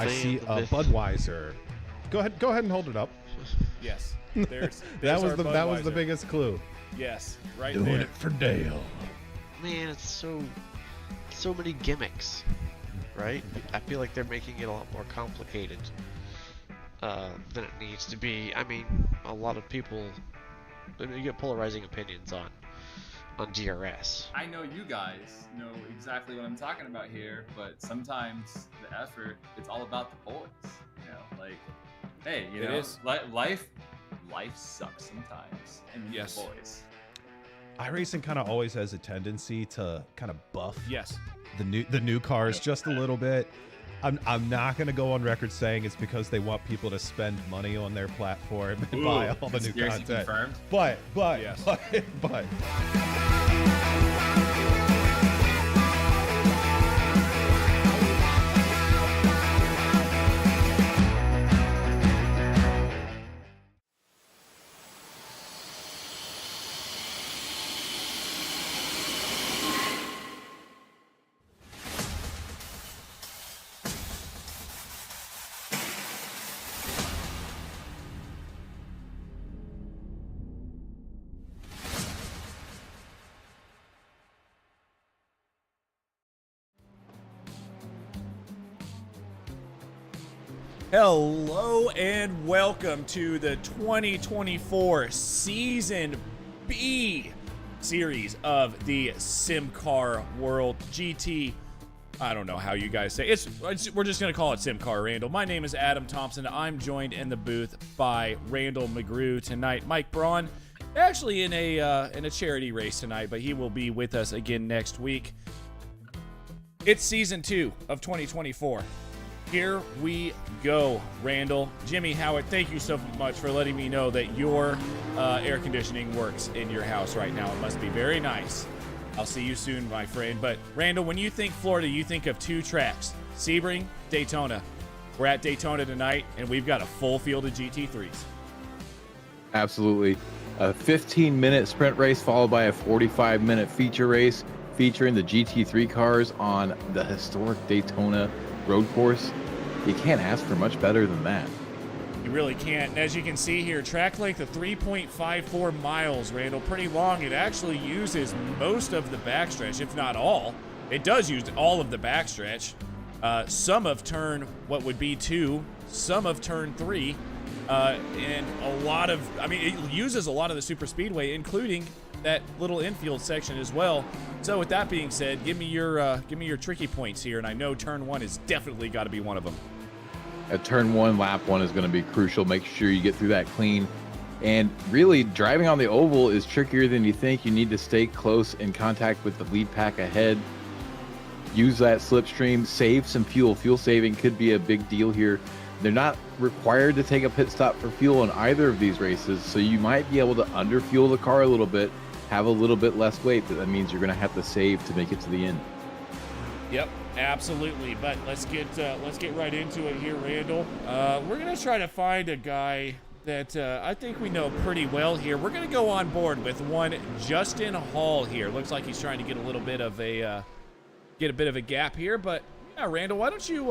I see a Budweiser. Go ahead and hold it up. Yes. There's that was the Budweiser. biggest clue. Yes, right Doing there. it for Dale. Man, it's so many gimmicks, right? I feel like they're making it a lot more complicated than it needs to be. I mean, a lot of people, you get polarizing opinions on DRS. I know you guys know exactly what I'm talking about here, but sometimes the effort, it's all about the boys. You know, like, hey, you It know, is. life sucks sometimes, and you Yes. the boys. iRacing kind of always has a tendency to kind of buff Yes. the new cars just a little bit. I'm not going to go on record saying it's because they want people to spend money on their platform and buy all the new Conspiracy content. confirmed. But Yes. but Hello and welcome to the 2024 Season B series of the SimCAR World GT. I don't know how you guys say it. We're just going to call it SimCAR, Randall. My name is Adam Thompson. I'm joined in the booth by Randall McGrew tonight. Mike Braun, actually in a charity race tonight, but he will be with us again next week. It's Season 2 of 2024. Here we go, Randall. Jimmy Howard, thank you so much for letting me know that your air conditioning works in your house right now. It must be very nice. I'll see you soon, my friend. But Randall, when you think Florida, you think of two tracks, Sebring, Daytona. We're at Daytona tonight, and we've got a full field of GT3s. Absolutely. A 15-minute sprint race followed by a 45-minute feature race featuring the GT3 cars on the historic Daytona road course. You can't ask for much better than that. You really can't. And as you can see here, track length of 3.54 miles, Randall. Pretty long. It actually uses most of the backstretch, if not all. It does use all of the backstretch. Some of turn, what would be 2, some of turn 3, and a lot of, it uses a lot of the super speedway, including that little infield section as well. So with that being said, give me your tricky points here, and I know turn 1 is definitely got to be one of them. At turn 1, lap 1 is going to be crucial. Make sure you get through that clean. And really, driving on the oval is trickier than you think. You need to stay close in contact with the lead pack ahead. Use that slipstream. Save some fuel. Fuel saving could be a big deal here. They're not required to take a pit stop for fuel in either of these races, so you might be able to underfuel the car a little bit, have a little bit less weight, but that means you're going to have to save to make it to the end. Yep, absolutely. But let's get right into it here, Randall. We're gonna try to find a guy that I think we know pretty well here. We're gonna go on board with one Justin Hall here. Looks like he's trying to get a little bit of a gap here. But yeah, Randall, why don't you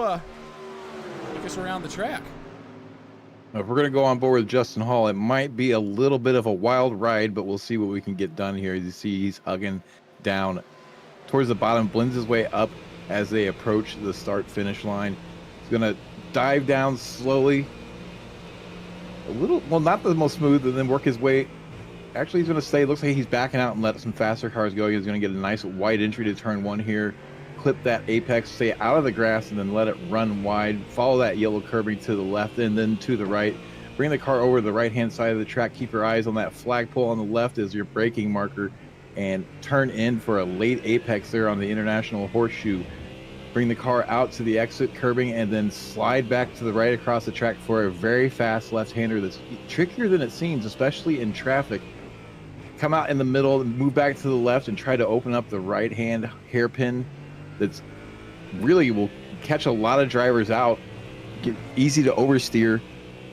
take us around the track? If we're going to go on board with Justin Hall, it might be a little bit of a wild ride, but we'll see what we can get done here. As you see, he's hugging down towards the bottom, blends his way up as they approach the start-finish line. He's going to dive down slowly, not the most smooth, and then work his way. Actually, he's going to stay. Looks like he's backing out and let some faster cars go. He's going to get a nice wide entry to turn 1 here. Clip that apex, stay out of the grass, and then let it run wide. Follow that yellow curbing to the left and then to the right. Bring the car over to the right-hand side of the track. Keep your eyes on that flagpole on the left as your braking marker, and turn in for a late apex there on the International Horseshoe. Bring the car out to the exit curbing and then slide back to the right across the track for a very fast left-hander that's trickier than it seems, especially in traffic. Come out in the middle and move back to the left and try to open up the right-hand hairpin. That's really will catch a lot of drivers out, get easy to oversteer,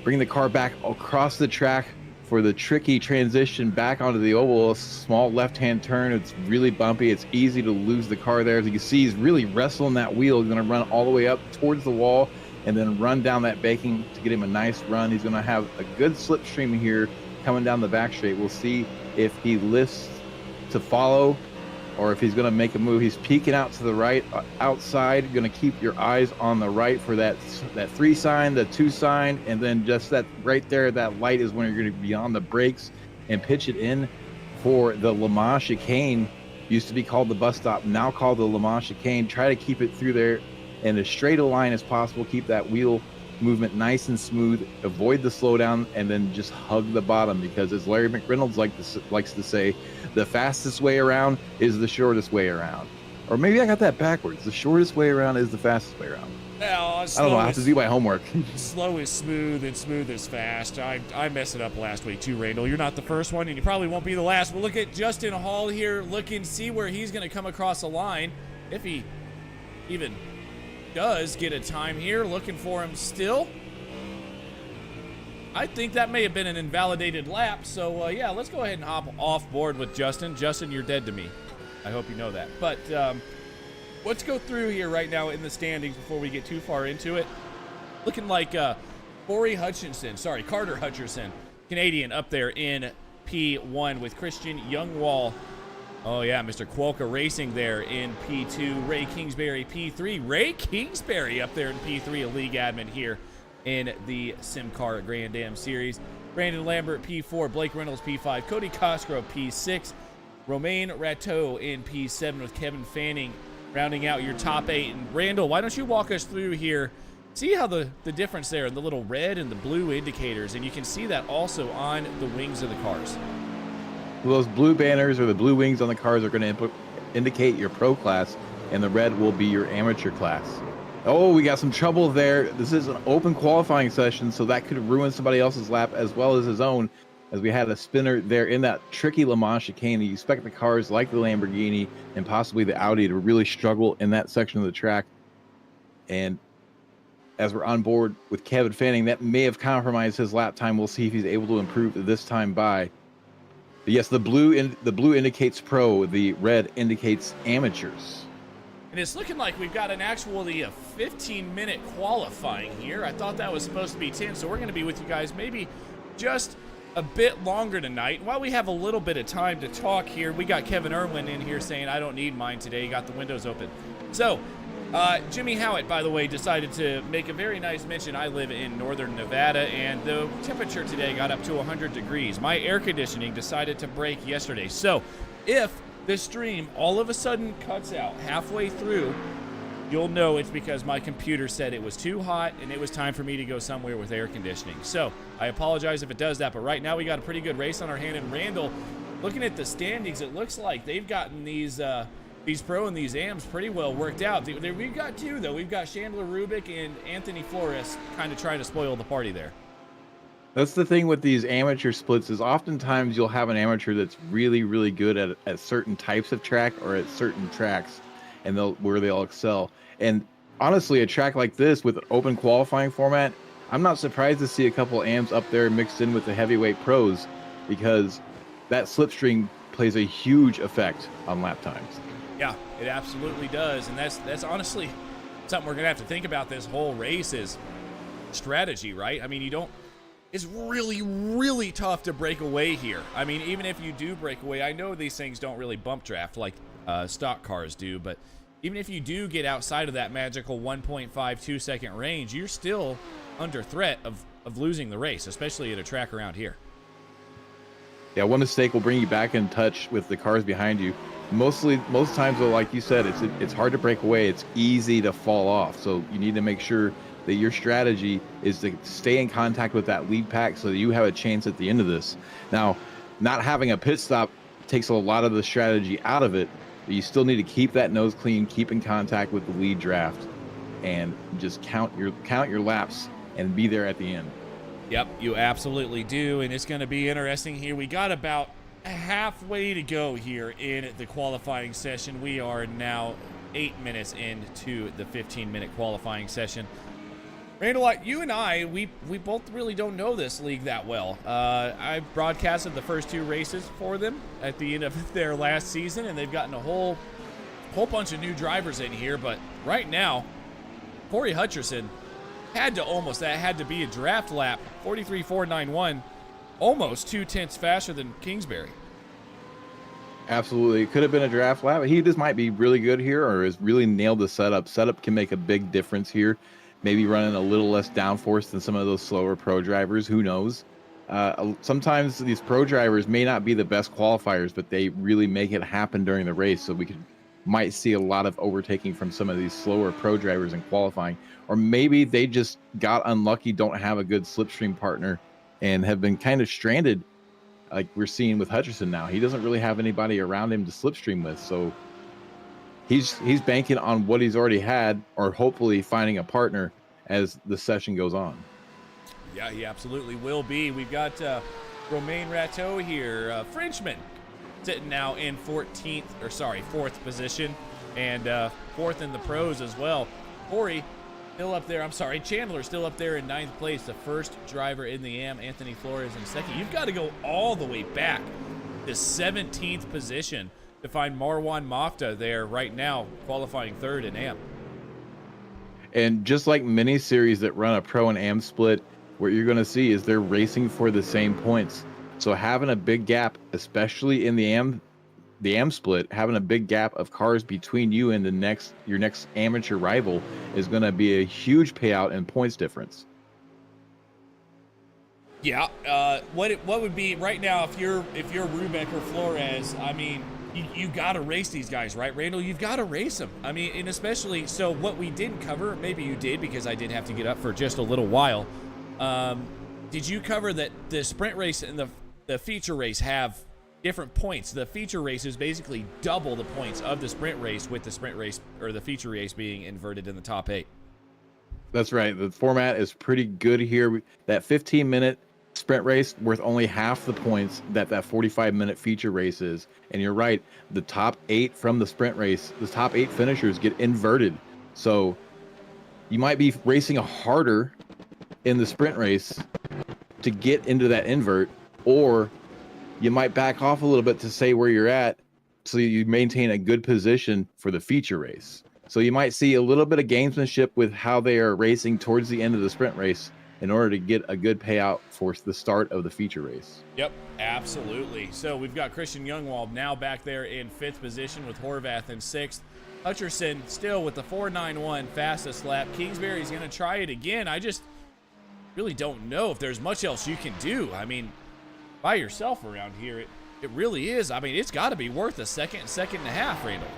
bring the car back across the track for the tricky transition back onto the oval. A small left-hand turn. It's really bumpy. It's easy to lose the car there. As you can see, he's really wrestling that wheel. He's going to run all the way up towards the wall and then run down that baking to get him a nice run. He's going to have a good slipstream here coming down the back straight. We'll see if he lifts to follow or if he's going to make a move. He's peeking out to the right, outside. Going to keep your eyes on the right for that 3 sign, the 2 sign, and then just that right there, that light is when you're going to be on the brakes and pitch it in for the Le Mans chicane. Used to be called the bus stop, now called the Le Mans chicane. Try to keep it through there in as straight a line as possible. Keep that wheel movement nice and smooth. Avoid the slowdown, and then just hug the bottom, because as Larry McReynolds likes to say, the fastest way around is the shortest way around. Or maybe I got that backwards. The shortest way around is the fastest way around. Well, I don't know. I have to do my homework. Slow is smooth and smooth is fast. I messed it up last week too, Randall. You're not the first one, and you probably won't be the last. We'll look at Justin Hall here, see where he's going to come across the line, if he even does get a time here. Looking for him still. I think that may have been an invalidated lap, so yeah, let's go ahead and hop off board with Justin. Justin, you're dead to me. I hope you know that. But let's go through here right now in the standings before we get too far into it. Looking like Carter Hutcherson, Canadian, up there in P1 with Christian Youngwall. Oh, yeah, Mr. Quokka Racing there in P2. Ray Kingsbury, P3. Ray Kingsbury up there in P3, a league admin here in the SimCAR Grand Am Series. Brandon Lambert, P4. Blake Reynolds, P5. Cody Cosgrove, P6. Romain Rateau in P7 with Kevin Fanning rounding out your top 8. And Randall, why don't you walk us through here? See how the difference there in the little red and the blue indicators, and you can see that also on the wings of the cars. Those blue banners or the blue wings on the cars are going to indicate your pro class, and the red will be your amateur class. Oh, we got some trouble there. This is an open qualifying session, so that could ruin somebody else's lap as well as his own, as we had a spinner there in that tricky Le Mans chicane. You expect the cars like the Lamborghini and possibly the Audi to really struggle in that section of the track. And as we're on board with Kevin Fanning, that may have compromised his lap time. We'll see if he's able to improve this time by. But yes, the blue indicates pro, the red indicates amateurs. And it's looking like we've got an actually a 15-minute qualifying here. I thought that was supposed to be 10, so we're going to be with you guys maybe just a bit longer tonight. While we have a little bit of time to talk here, we got Kevin Irwin in here saying, I don't need mine today. Got the windows open. So, Jimmy Howitt, by the way, decided to make a very nice mention. I live in northern Nevada, and the temperature today got up to 100 degrees. My air conditioning decided to break yesterday. So if the stream all of a sudden cuts out halfway through, you'll know it's because my computer said it was too hot and it was time for me to go somewhere with air conditioning. So I apologize if it does that, but right now we got a pretty good race on our hand. And Randall, looking at the standings, it looks like they've gotten these pro and these AMs pretty well worked out. We've got two, though. We've got Chandler Rubik and Anthony Flores kind of trying to spoil the party there. That's the thing with these amateur splits, is oftentimes you'll have an amateur that's really, really good at certain types of track or at certain tracks, and they'll excel. And honestly, a track like this with an open qualifying format, I'm not surprised to see a couple AMs up there mixed in with the heavyweight pros, because that slipstream plays a huge effect on lap times. Yeah, it absolutely does, and that's honestly something we're gonna have to think about this whole race is strategy, right? I mean, it's really, really tough to break away here. I mean, even if you do break away, I know these things don't really bump draft like stock cars do, but even if you do get outside of that magical 1.52 second range, you're still under threat of losing the race, especially at a track around here. Yeah, one mistake will bring you back in touch with the cars behind you. Most times, though, like you said, it's hard to break away. It's easy to fall off. So you need to make sure that your strategy is to stay in contact with that lead pack so that you have a chance at the end of this. Now, not having a pit stop takes a lot of the strategy out of it, but you still need to keep that nose clean, keep in contact with the lead draft, and just count your laps and be there at the end. Yep, you absolutely do, and it's going to be interesting here. We got about halfway to go here in the qualifying session. We are now 8 minutes into the 15-minute qualifying session. Randall, you and I, we both really don't know this league that well. I broadcasted the first two races for them at the end of their last season, and they've gotten a whole bunch of new drivers in here. But right now, Corey Hutcherson that had to be a draft lap. 43.491, almost 2/10 faster than Kingsbury. Absolutely. It could have been a draft lap. He just might be really good here or has really nailed the setup. Setup can make a big difference here. Maybe running a little less downforce than some of those slower pro drivers. Who knows? Sometimes these pro drivers may not be the best qualifiers, but they really make it happen during the race. So might see a lot of overtaking from some of these slower pro drivers in qualifying. Or maybe they just got unlucky, don't have a good slipstream partner, and have been kind of stranded, like we're seeing with Hutcherson now. He doesn't really have anybody around him to slipstream with, so he's banking on what he's already had, or hopefully finding a partner as the session goes on. Yeah, he absolutely will be. We've got Romain Rateau here, Frenchman, sitting now in fourth position, and fourth in the pros as well. Corey still up there. Chandler still up there in ninth place, the first driver in the AM. Anthony Flores in second. You've got to go all the way back to 17th position to find Marwan Mafta there right now, qualifying third in AM. And just like many series that run a pro and AM split, what you're going to see is they're racing for the same points. So having a big gap, especially in the AM split, having a big gap of cars between you and your next amateur rival is going to be a huge payout in points difference. Yeah, what would be right now if you're Rubeck or Flores? I mean, you got to race these guys, right, Randall? You've got to race them. I mean, and especially so what we didn't cover, maybe you did because I did have to get up for just a little while. Did you cover that the sprint race and the feature race have different points? The feature race is basically double the points of the sprint race, with the sprint race or the feature race being inverted in the top 8. That's right. The format is pretty good here. That 15-minute sprint race worth only half the points that 45-minute feature race is. And you're right, the top 8 from the sprint race, the top 8 finishers get inverted. So you might be racing harder in the sprint race to get into that invert, or you might back off a little bit to say where you're at so you maintain a good position for the feature race. So you might see a little bit of gamesmanship with how they are racing towards the end of the sprint race in order to get a good payout for the start of the feature race. Yep, absolutely. So we've got Christian Youngwald now back there in 5th position with Horvath in 6th. Hutcherson still with the 4.91 fastest lap. Kingsbury's going to try it again. I just really don't know if there's much else you can do. I mean, by yourself around here, it really is. I mean, it's got to be worth a second and a half, Randall.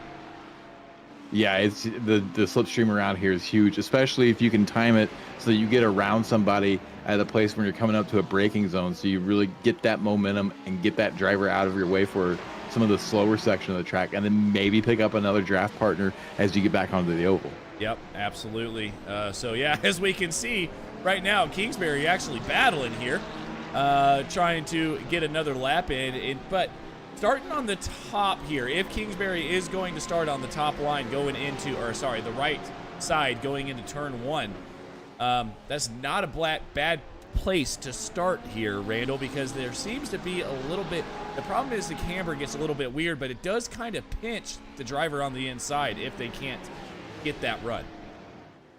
Yeah, it's the slipstream around here is huge, especially if you can time it so that you get around somebody at a place when you're coming up to a braking zone, so you really get that momentum and get that driver out of your way for some of the slower section of the track, and then maybe pick up another draft partner as you get back onto the oval. Yep, absolutely. So yeah, as we can see right now, Kingsbury actually battling here, trying to get another lap in, but starting on the top here, if Kingsbury is going to start on the top line going into, the right side going into turn 1, that's not a bad place to start here, Randall, because there seems to be a little bit, the problem is the camber gets a little bit weird, but it does kind of pinch the driver on the inside if they can't get that run.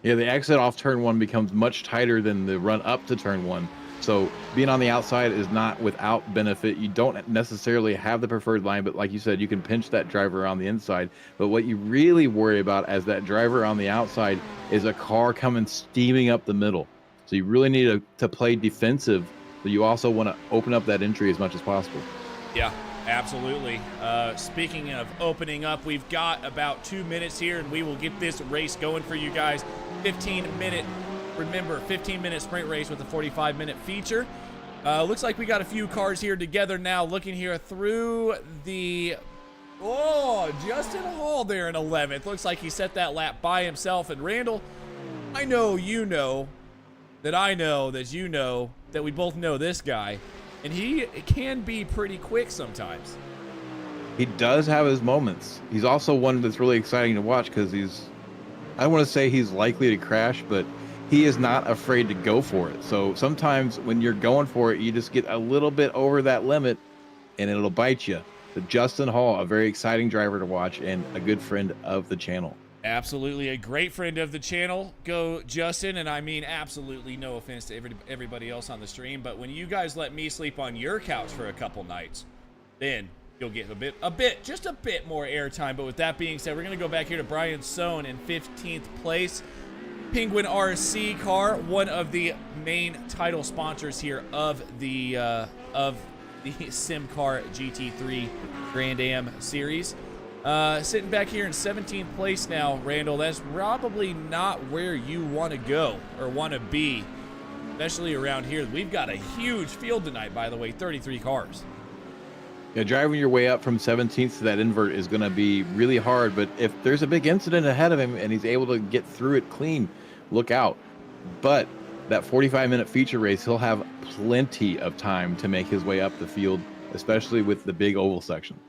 Yeah, the exit off turn 1 becomes much tighter than the run up to turn 1. So being on the outside is not without benefit. You don't necessarily have the preferred line, but like you said, you can pinch that driver on the inside. But what you really worry about as that driver on the outside is a car coming steaming up the middle. So you really need to play defensive, but you also want to open up that entry as much as possible. Yeah, absolutely. Speaking of opening up, we've got about 2 minutes here, and we will get this race going for you guys. 15-minute sprint race with a 45-minute feature. Looks like we got a few cars here together now. Looking here through the... Justin Hall there in 11th. Looks like he set that lap by himself. And Randall, I know you know that I know that you know that we both know this guy. And he can be pretty quick sometimes. He does have his moments. He's also one that's really exciting to watch because I don't want to say he's likely to crash, but he is not afraid to go for it. So sometimes when you're going for it, you just get a little bit over that limit and it'll bite you. But Justin Hall, a very exciting driver to watch and a good friend of the channel. Absolutely a great friend of the channel. Go Justin, and I mean absolutely no offense to everybody else on the stream, but when you guys let me sleep on your couch for a couple nights, then you'll get just a bit more airtime. But with that being said, we're going to go back here to Brian Sohn in 15th place. Penguin RC car, one of the main title sponsors here of the SimCAR GT3 Grand Am series. Sitting back here in 17th place now, Randall. That's probably not where you want to go or want to be, especially around here. We've got a huge field tonight, by the way, 33 cars. Yeah, driving your way up from 17th to that invert is going to be really hard, but if there's a big incident ahead of him and he's able to get through it clean, look out. But that 45-minute feature race, he'll have plenty of time to make his way up the field, especially with the big oval section.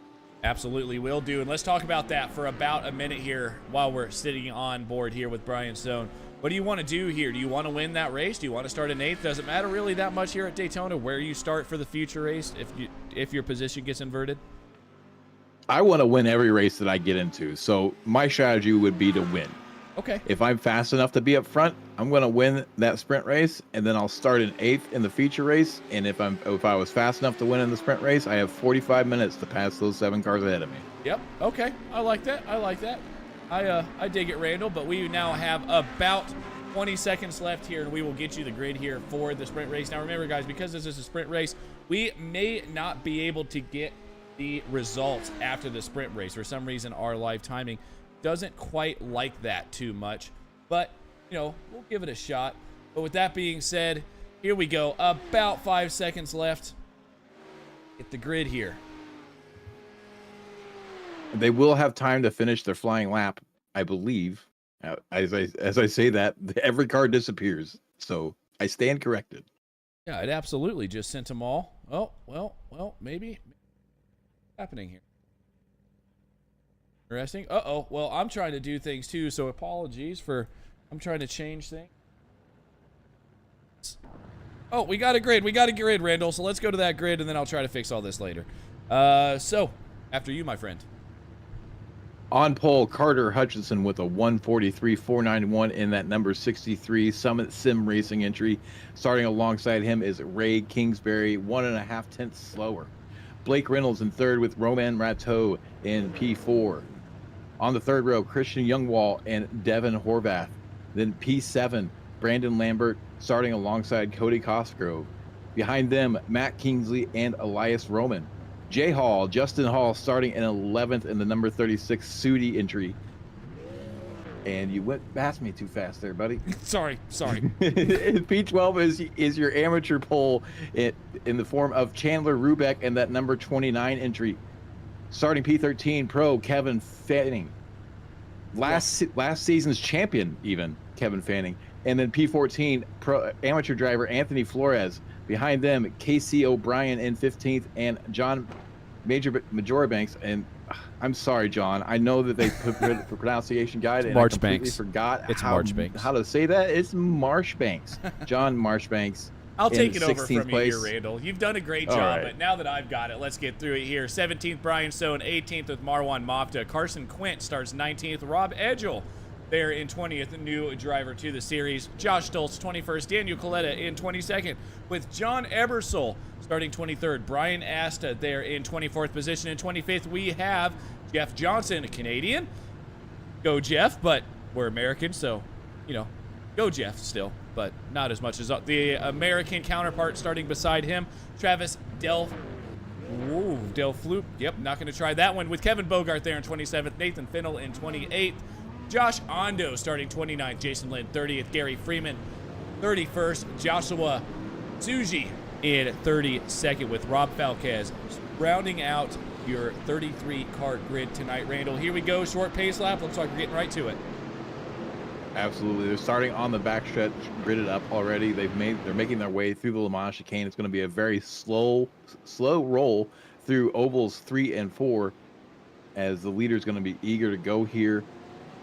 Absolutely will do. And let's talk about that for about a minute here while we're sitting on board here with Brian Stone. What do you want to do here? Do you want to win that race? Do you want to start in 8th? Doesn't matter really that much here at Daytona where you start for the future race if your position gets inverted. I want to win every race that I get into, so my strategy would be to win. Okay. If I'm fast enough to be up front, I'm going to win that sprint race, and then I'll start in 8th in the feature race. And if I was fast enough to win in the sprint race, I have 45 minutes to pass those 7 cars ahead of me. Yep. Okay. I like that. I dig it, Randall. But we now have about 20 seconds left here, and we will get you the grid here for the sprint race. Now, remember, guys, because this is a sprint race, we may not be able to get the results after the sprint race. For some reason, our live timing doesn't quite like that too much, but you know, we'll give it a shot. But with that being said, here we go. About 5 seconds left. Get the grid here. They will have time to finish their flying lap, I believe. As I say that, every car disappears, so I stand corrected. Yeah, it absolutely just sent them all. Oh, well, maybe happening here. Interesting. Uh-oh. Well, I'm trying to do things too, so apologies for... I'm trying to change things. Oh, we got a grid. We got a grid, Randall. So let's go to that grid, and then I'll try to fix all this later. So, after you, my friend. On pole, Carter Hutchinson with a 143.491 in that number 63 Summit Sim Racing entry. Starting alongside him is Ray Kingsbury, 1.5 tenths slower. Blake Reynolds in third with Roman Rateau in P4. On the third row, Christian Youngwall and Devin Horvath. Then P7, Brandon Lambert starting alongside Cody Cosgrove. Behind them, Matt Kingsley and Elias Roman. Jay Hall, Justin Hall starting in 11th in the number 36 Sudi entry. And you went past me too fast there, buddy. Sorry. P12 is your amateur pole in the form of Chandler Rubeck and that number 29 entry. Starting P13 pro Kevin Fanning. Last season's champion even, Kevin Fanning. And then P14 pro amateur driver Anthony Flores. Behind them, KC O'Brien in 15th and John Majorbanks. And I'm sorry, John. I know that they put the pronunciation guide, and I completely forgot how to say that. It's Marshbanks. John Marshbanks. I'll take it over from place. you here, Randall. You've done a great job, but now that I've got it, let's get through it here. 17th, Brian Stone. 18th with Marwan Mofta. Carson Quint starts 19th. Rob Edgel there in 20th, new driver to the series. Josh Stoltz, 21st. Daniel Coletta in 22nd with John Ebersol starting 23rd. Brian Asta there in 24th position. In 25th, we have Jeff Johnson, a Canadian. Go Jeff, but we're American, so, you know, go Jeff still, but not as much as the American counterpart starting beside him. Travis Delfloop. Yep, not going to try that one. With Kevin Bogart there in 27th. Nathan Finnell in 28th. Josh Ondo starting 29th. Jason Lynn 30th. Gary Freeman 31st. Joshua Tsuji in 32nd with Rob Falquez rounding out your 33-car grid tonight, Randall. Here we go. Short pace lap. Looks like we're getting right to it. Absolutely. They're starting on the backstretch, gridded up already. They're making their way through the Le Mans chicane. It's going to be a very slow roll through ovals 3 and 4 as the leader's going to be eager to go here.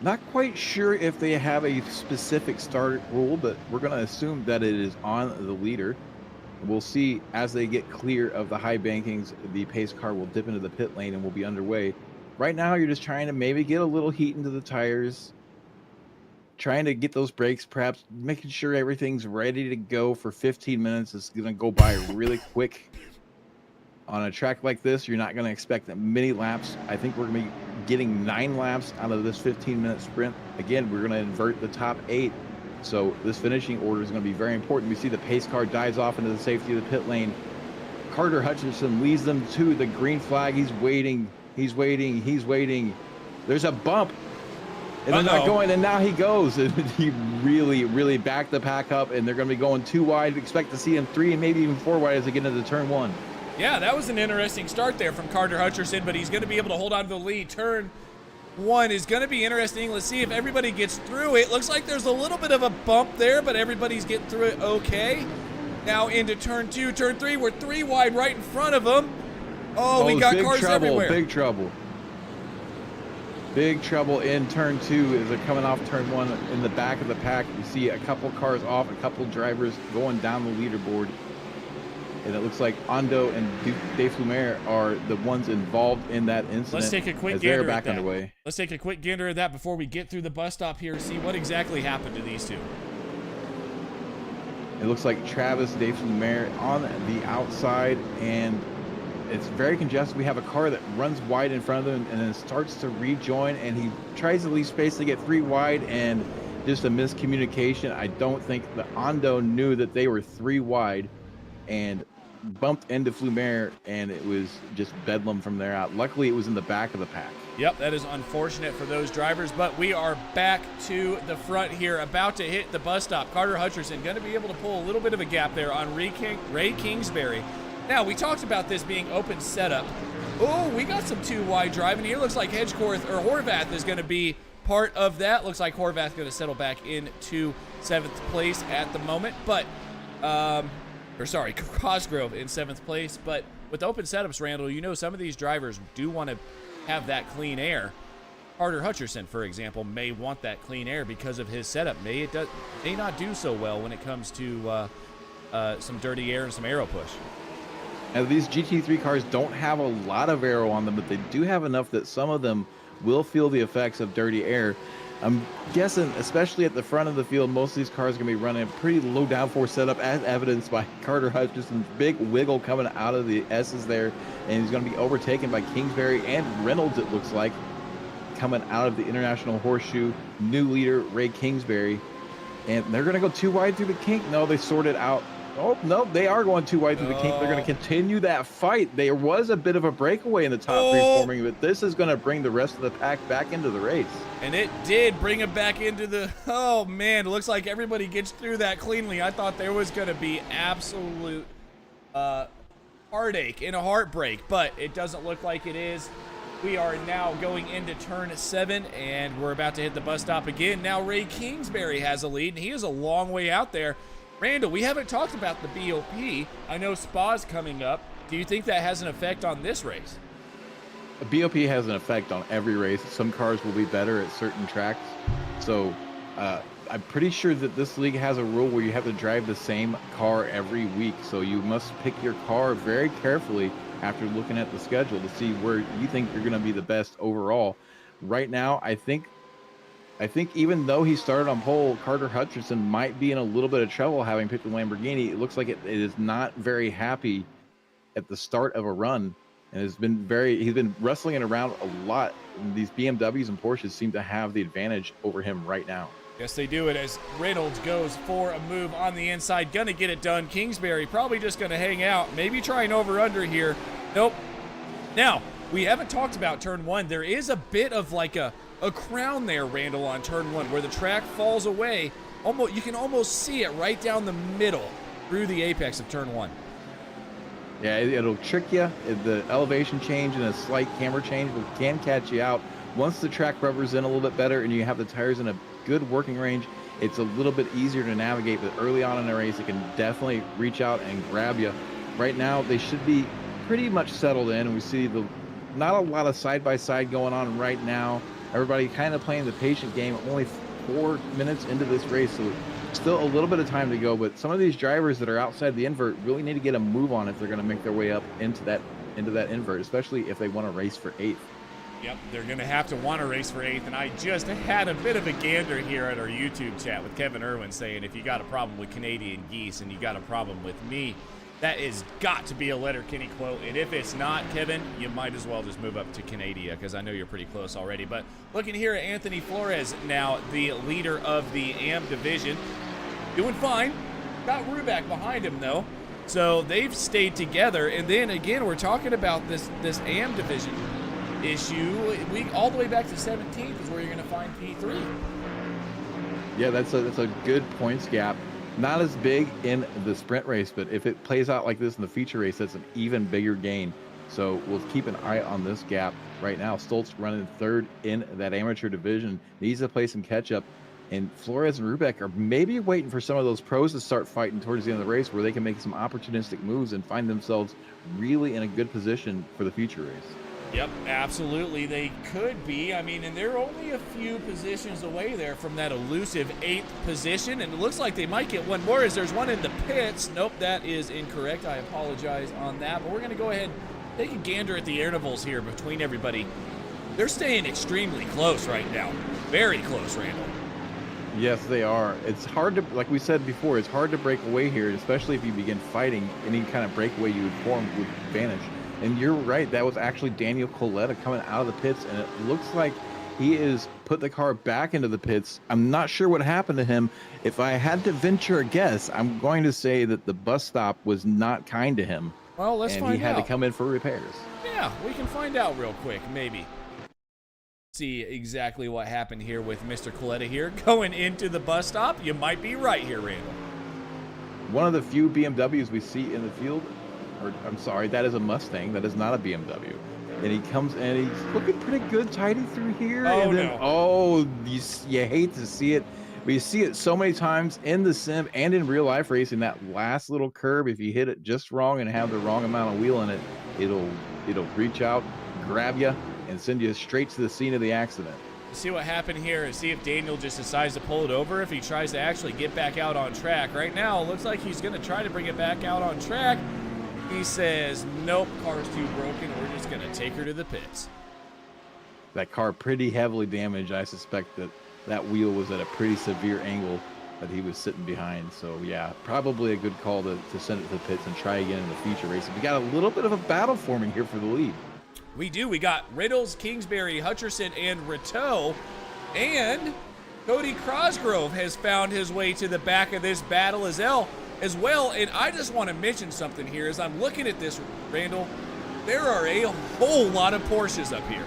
Not quite sure if they have a specific start rule, but we're going to assume that it is on the leader. We'll see as they get clear of the high bankings, the pace car will dip into the pit lane and will be underway. Right now, you're just trying to maybe get a little heat into the tires, trying to get those brakes, perhaps making sure everything's ready to go for 15 minutes. It's going to go by really quick. On a track like this, you're not going to expect many laps. I think we're going to be getting 9 laps out of this 15-minute sprint. Again, we're going to invert the top 8. So this finishing order is going to be very important. We see the pace car dives off into the safety of the pit lane. Carter Hutchinson leads them to the green flag. He's waiting. He's waiting. He's waiting. There's a bump. And they're not going, and now he goes. And he really, really backed the pack up, and they're going to be going 2 wide. Expect to see him 3 and maybe even 4 wide as they get into turn 1. Yeah, that was an interesting start there from Carter Hutcherson, but he's going to be able to hold on to the lead. Turn 1 is going to be interesting. Let's see if everybody gets through it. Looks like there's a little bit of a bump there, but everybody's getting through it okay. Now into turn 2, turn 3. We're 3 wide right in front of them. Oh, we got cars everywhere. Big trouble. Big trouble in turn 2 as they're coming off turn 1 in the back of the pack. You see a couple cars off, a couple drivers going down the leaderboard. And it looks like Ando and Dave Flumer are the ones involved in that incident. Let's take a quick as gander they're back at that. underway. Let's take a quick gander at that before we get through the bus stop here and see what exactly happened to these two. It looks like Travis, Dave Flumer on the outside, and it's very congested. We have a car that runs wide in front of him and then starts to rejoin, and he tries to leave space to get 3 wide, and just a miscommunication. I don't think the Ando knew that they were 3 wide and bumped into Flumer, and it was just bedlam from there out. Luckily, it was in the back of the pack. Yep, that is unfortunate for those drivers, but we are back to the front here, about to hit the bus stop. Carter Hutcherson going to be able to pull a little bit of a gap there on Ray Kingsbury. Now, we talked about this being open setup. Oh, we got some 2 wide driving here. Looks like Horvath is going to be part of that. Looks like Horvath going to settle back into 7th place at the moment, but Cosgrove in 7th place. But with open setups, Randall, you know some of these drivers do want to have that clean air. Carter Hutcherson, for example, may want that clean air because of his setup. May not do so well when it comes to some dirty air and some aero push. Now, these GT3 cars don't have a lot of aero on them, but they do have enough that some of them will feel the effects of dirty air. I'm guessing, especially at the front of the field, most of these cars are going to be running a pretty low downforce setup, as evidenced by Carter Hutchinson's big wiggle coming out of the S's there, and he's going to be overtaken by Kingsbury and Reynolds, it looks like, coming out of the International Horseshoe. New leader, Ray Kingsbury, and they're going to go 2 wide through the kink. No, they sorted out. Oh, no, they are going 2 wide through the kink. They're going to continue that fight. There was a bit of a breakaway in the top 3 forming, but this is going to bring the rest of the pack back into the race. And it did bring him back into the, oh man, it looks like everybody gets through that cleanly. I thought there was going to be absolute heartache and a heartbreak, but it doesn't look like it is. We are now going into turn 7, and we're about to hit the bus stop again. Now Ray Kingsbury has a lead, and he is a long way out there. Randall, we haven't talked about the BOP. I know Spa's coming up. Do you think that has an effect on this race? The BOP has an effect on every race. Some cars will be better at certain tracks. So I'm pretty sure that this league has a rule where you have to drive the same car every week. So you must pick your car very carefully after looking at the schedule to see where you think you're going to be the best overall. Right now, I think even though he started on pole, Carter Hutcherson might be in a little bit of trouble having picked the Lamborghini. It looks like it is not very happy at the start of a run, and he's been wrestling it around a lot. And these BMWs and Porsches seem to have the advantage over him right now. Yes, they do it as Reynolds goes for a move on the inside. Gonna get it done. Kingsbury probably just gonna hang out, maybe try an over-under here. Nope. Now, we haven't talked about turn 1. There is a bit of like a crown there, Randall, on turn 1, where the track falls away. You can almost see it right down the middle through the apex of turn 1. Yeah, it'll trick you. The elevation change and a slight camber change can catch you out. Once the track rubber's in a little bit better and you have the tires in a good working range, it's a little bit easier to navigate, but early on in the race, it can definitely reach out and grab you. Right now, they should be pretty much settled in, and we see not a lot of side-by-side going on right now. Everybody kind of playing the patient game. Only 4 minutes into this race, so still a little bit of time to go. But some of these drivers that are outside the invert really need to get a move on if they're going to make their way up into that invert, especially if they want to race for 8th. Yep, they're going to have to want to race for 8th, and I just had a bit of a gander here at our YouTube chat with Kevin Irwin saying if you got a problem with Canadian geese and you got a problem with me, that is got to be a Letterkenny quote, and if it's not, Kevin, you might as well just move up to Canada because I know you're pretty close already. But looking here at Anthony Flores, now the leader of the AM division, doing fine. Got Rubeck behind him, though. So they've stayed together, and then again, we're talking about this AM division issue. We all the way back to 17th is where you're going to find P3. Yeah, that's a good points gap. Not as big in the sprint race, but if it plays out like this in the feature race, that's an even bigger gain. So we'll keep an eye on this gap right now. Stoltz running 3rd in that amateur division, needs to play some catch up. And Flores and Rubeck are maybe waiting for some of those pros to start fighting towards the end of the race where they can make some opportunistic moves and find themselves really in a good position for the feature race. Yep, absolutely. They could be. I mean, and they're only a few positions away there from that elusive 8th position. And it looks like they might get one more as there's one in the pits. Nope, that is incorrect. I apologize on that. But we're going to go ahead and take a gander at the intervals here between everybody. They're staying extremely close right now. Very close, Randall. Yes, they are. It's hard to, like we said before, it's hard to break away here, especially if you begin fighting. Any kind of breakaway you would form would vanish. And you're right, that was actually Daniel Coletta coming out of the pits, and it looks like he is put the car back into the pits. I'm not sure what happened to him. If I had to venture a guess, I'm going to say that the bus stop was not kind to him. Well, let's find out. And he had to come in for repairs. Yeah, we can find out real quick, maybe. See exactly what happened here with Mr. Coletta here going into the bus stop. You might be right here, Randall. One of the few BMWs we see in the field, or I'm sorry, that is a Mustang. That is not a BMW. And he comes and he's looking pretty good, tidy through here. Oh, and then, no. oh, you hate to see it. But you see it so many times in the sim and in real life racing. That last little curb, if you hit it just wrong and have the wrong amount of wheel in it, it'll reach out, grab you, and send you straight to the scene of the accident. See what happened here and see if Daniel just decides to pull it over, if he tries to actually get back out on track. Right now, it looks like he's going to try to bring it back out on track. He says, nope, car's too broken. We're just going to take her to the pits. That car pretty heavily damaged. I suspect that wheel was at a pretty severe angle that he was sitting behind. So, yeah, probably a good call to send it to the pits and try again in the feature race. We got a little bit of a battle forming here for the lead. We do. We got Riddles, Kingsbury, Hutcherson, and Rateau. And Cody Crosgrove has found his way to the back of this battle as well. And I just want to mention something here as I'm looking at this, Randall. There are a whole lot of Porsches up here.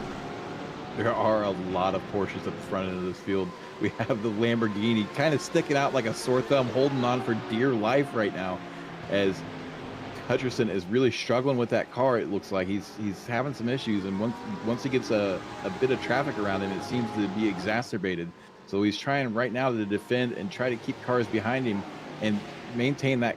There are a lot of Porsches at the front end of this field. We have the Lamborghini kind of sticking out like a sore thumb, holding on for dear life right now, as Hutcherson is really struggling with that car. It looks like he's having some issues, and once he gets a bit of traffic around him, it seems to be exacerbated. So he's trying right now to defend and try to keep cars behind him and maintain that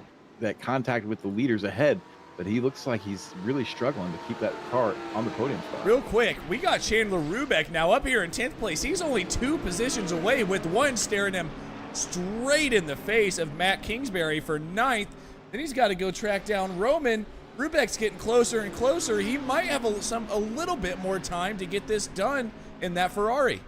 contact with the leaders ahead. But he looks like he's really struggling to keep that car on the podium spot. Real quick, we got Chandler Rubeck now up here in 10th place. He's only 2 positions away, with one staring him straight in the face of Matt Kingsbury for 9th. Then he's got to go track down Roman. Rubeck's getting closer and closer. He might have a little bit more time to get this done in that Ferrari.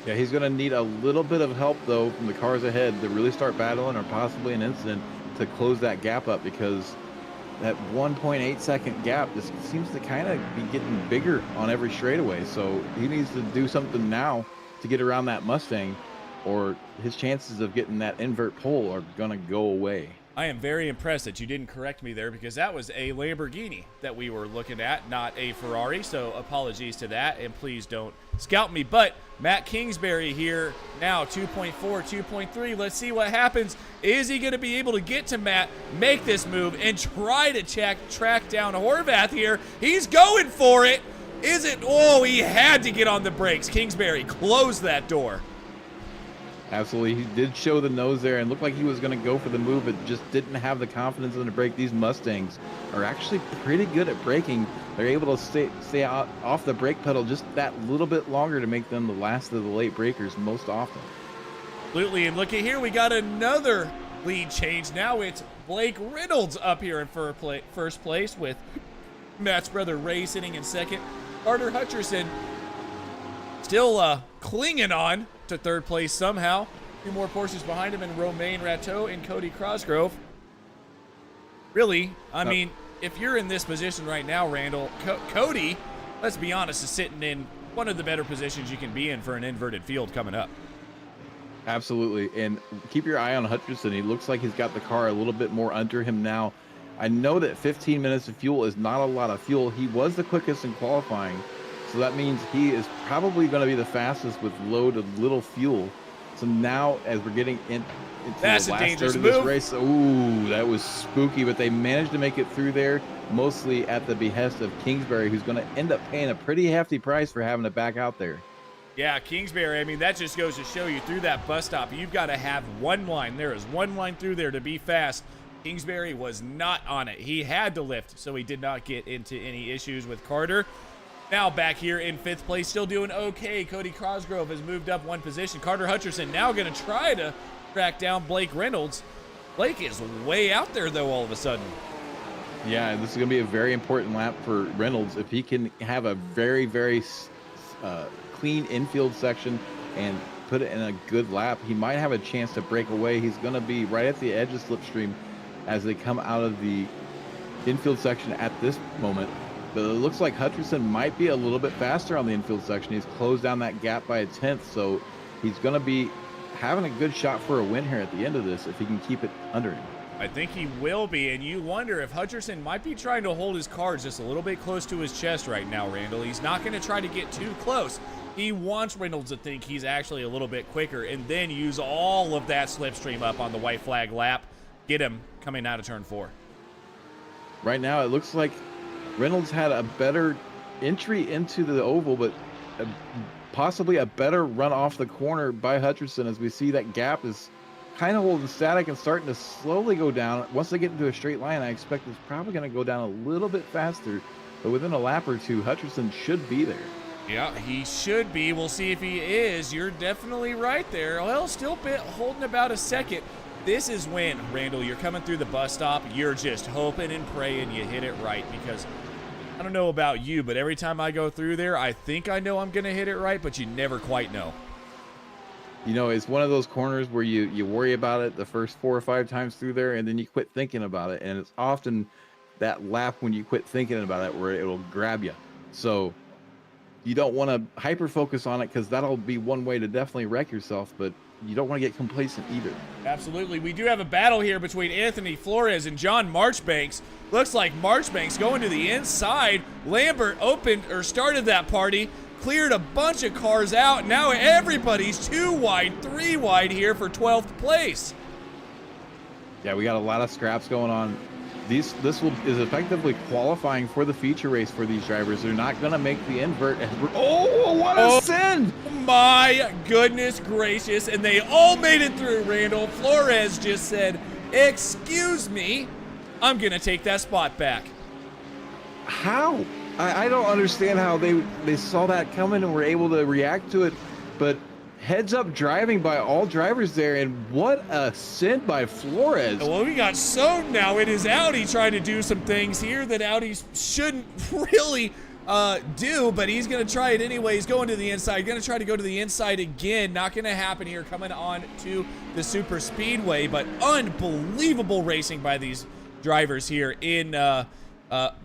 Yeah, he's going to need a little bit of help, though, from the cars ahead to really start battling, or possibly an incident to close that gap up, because that 1.8 second gap just seems to kind of be getting bigger on every straightaway. So he needs to do something now to get around that Mustang, or his chances of getting that invert pole are going to go away. I am very impressed that you didn't correct me there, because that was a Lamborghini that we were looking at, not a Ferrari. So apologies to that, and please don't scout me. But Matt Kingsbury here now, 2.4, 2.3. Let's see what happens. Is he going to be able to get to Matt, make this move, and try to track down Horvath here? He's going for it. Is it? Oh, he had to get on the brakes. Kingsbury closed that door. Absolutely. He did show the nose there and looked like he was going to go for the move, but just didn't have the confidence in the brake. These Mustangs are actually pretty good at braking. They're able to stay out off the brake pedal just that little bit longer to make them the last of the late breakers most often. Absolutely. And look at here, we got another lead change. Now it's Blake Reynolds up here in first place, with Matt's brother Ray sitting in second. Carter Hutcherson still clinging on to third place somehow. 2 more Porsches behind him in Romain Rateau and Cody Cosgrove. Really, I mean, if you're in this position right now, Randall, Cody, let's be honest, is sitting in one of the better positions you can be in for an inverted field coming up. Absolutely. And keep your eye on Hutcherson. He looks like he's got the car a little bit more under him now. I know that 15 minutes of fuel is not a lot of fuel. He was the quickest in qualifying. So that means he is probably going to be the fastest with low to little fuel. So now as we're getting into the last third of this race, ooh, that was spooky, but they managed to make it through there, mostly at the behest of Kingsbury, who's going to end up paying a pretty hefty price for having to back out there. Yeah, Kingsbury, I mean, that just goes to show you through that bus stop, you've got to have one line. There is one line through there to be fast. Kingsbury was not on it. He had to lift, so he did not get into any issues with Carter. Now back here in 5th place, still doing okay. Cody Cosgrove has moved up 1 position. Carter Hutcherson now going to try to track down Blake Reynolds. Blake is way out there, though, all of a sudden. Yeah, this is going to be a very important lap for Reynolds. If he can have a very, very clean infield section and put it in a good lap, he might have a chance to break away. He's going to be right at the edge of slipstream as they come out of the infield section at this moment. But it looks like Hutcherson might be a little bit faster on the infield section. He's closed down that gap by 1/10, so he's going to be having a good shot for a win here at the end of this if he can keep it under him. I think he will be, and you wonder if Hutcherson might be trying to hold his cards just a little bit close to his chest right now, Randall. He's not going to try to get too close. He wants Reynolds to think he's actually a little bit quicker and then use all of that slipstream up on the white flag lap, get him coming out of turn 4. Right now, it looks like Reynolds had a better entry into the oval, but possibly a better run off the corner by Hutcherson as we see that gap is kind of holding static and starting to slowly go down. Once they get into a straight line, I expect it's probably going to go down a little bit faster, but within a lap or two, Hutcherson should be there. Yeah, he should be. We'll see if he is. You're definitely right there. Well, still holding about a second. This is when, Randall, you're coming through the bus stop, you're just hoping and praying you hit it right, because I don't know about you, but every time I go through there, I think I know I'm going to hit it right, but you never quite know. You know, it's one of those corners where you worry about it the first 4 or 5 times through there, and then you quit thinking about it, and it's often that lap when you quit thinking about it where it'll grab you. So you don't want to hyper focus on it, because that'll be one way to definitely wreck yourself, but you don't want to get complacent either. Absolutely. We do have a battle here between Anthony Flores and John Marchbanks. Looks like Marchbanks going to the inside. Lambert started that party, cleared a bunch of cars out. Now everybody's 2 wide, 3 wide here for 12th place. Yeah, we got a lot of scraps going on. This is effectively qualifying for the feature race for these drivers. They're not going to make the invert. Oh, what a send! My goodness gracious. And they all made it through, Randall. Flores just said, excuse me, I'm going to take that spot back. How? I don't understand how they saw that coming and were able to react to it. But heads up driving by all drivers there, and what a send by Flores. Well, we got Sohn now in his Audi trying to do some things here that Audis shouldn't really do, but he's going to try it anyway. He's going to the inside, going to try to go to the inside again. Not going to happen here coming on to the super speedway, but unbelievable racing by these drivers here in 10th,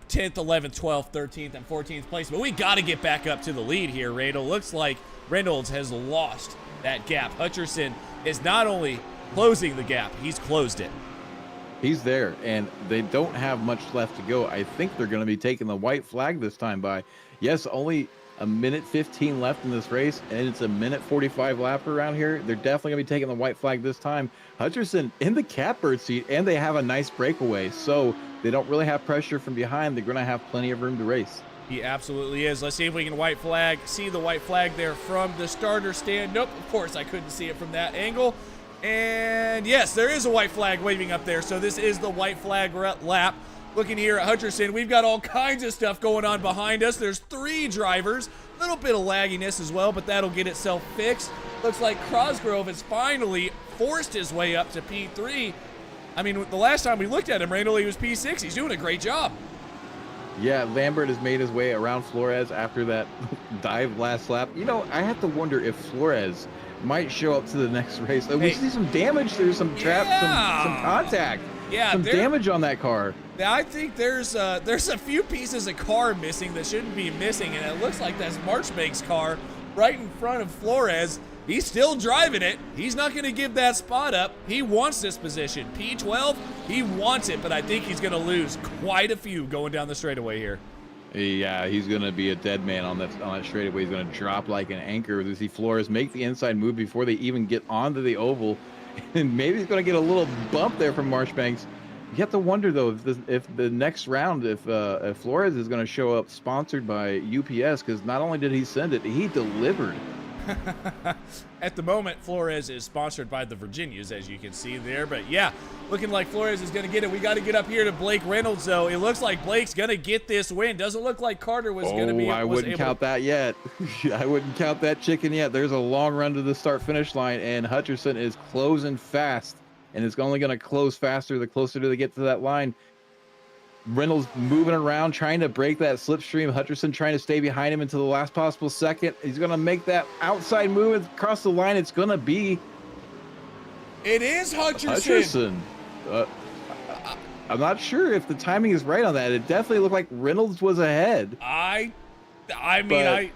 11th, 12th, 13th, and 14th place. But we got to get back up to the lead here, Randall. Looks like Reynolds has lost that gap. Hutcherson is not only closing the gap, he's closed it. He's there, and they don't have much left to go. I think they're going to be taking the white flag this time by, yes, only a minute 15 left in this race, and it's a minute 45 lap around here. They're definitely going to be taking the white flag this time. Hutcherson in the catbird seat, and they have a nice breakaway, so they don't really have pressure from behind. They're going to have plenty of room to race. He absolutely is. Let's see if we can white flag. See the white flag there from the starter stand. Nope, of course I couldn't see it from that angle. And yes, there is a white flag waving up there. So this is the white flag lap. Looking here at Hutcherson, we've got all kinds of stuff going on behind us. There's 3 drivers. A little bit of lagginess as well, but that'll get itself fixed. Looks like Cosgrove has finally forced his way up to P3. I mean, the last time we looked at him, Randall, he was P6. He's doing a great job. Yeah, Lambert has made his way around Flores after that dive last lap. You know, I have to wonder if Flores might show up to the next race. We Hey. see some damage. There's some trap, some contact, Yeah, some damage on that car. I think there's a few pieces of car missing that shouldn't be missing, and it looks like that's Marchbank's car right in front of Flores. He's still driving it. He's not going to give that spot up. He wants this position. P12, he wants it, but I think he's going to lose quite a few going down the straightaway here. Yeah, he's going to be a dead man on that straightaway. He's going to drop like an anchor. We see Flores make the inside move before they even get onto the oval, and maybe he's going to get a little bump there from Marchbanks. You have to wonder though if the next round, if Flores is going to show up sponsored by UPS, because not only did he send it, he delivered. At the moment, Flores is sponsored by the Virginias, as you can see there. But yeah, looking like Flores is going to get it. We got to get up here to Blake Reynolds, though. It looks like Blake's going to get this win. Doesn't look like Carter was going to be. I wouldn't count that yet. I wouldn't count that chicken yet. There's a long run to the start-finish line, and Hutcherson is closing fast, and it's only going to close faster the closer they get to that line. Reynolds moving around, trying to break that slipstream. Hutcherson trying to stay behind him until the last possible second. He's going to make that outside move across the line. It's going to be... It is Hutcherson. I'm not sure if the timing is right on that. It definitely looked like Reynolds was ahead. I mean,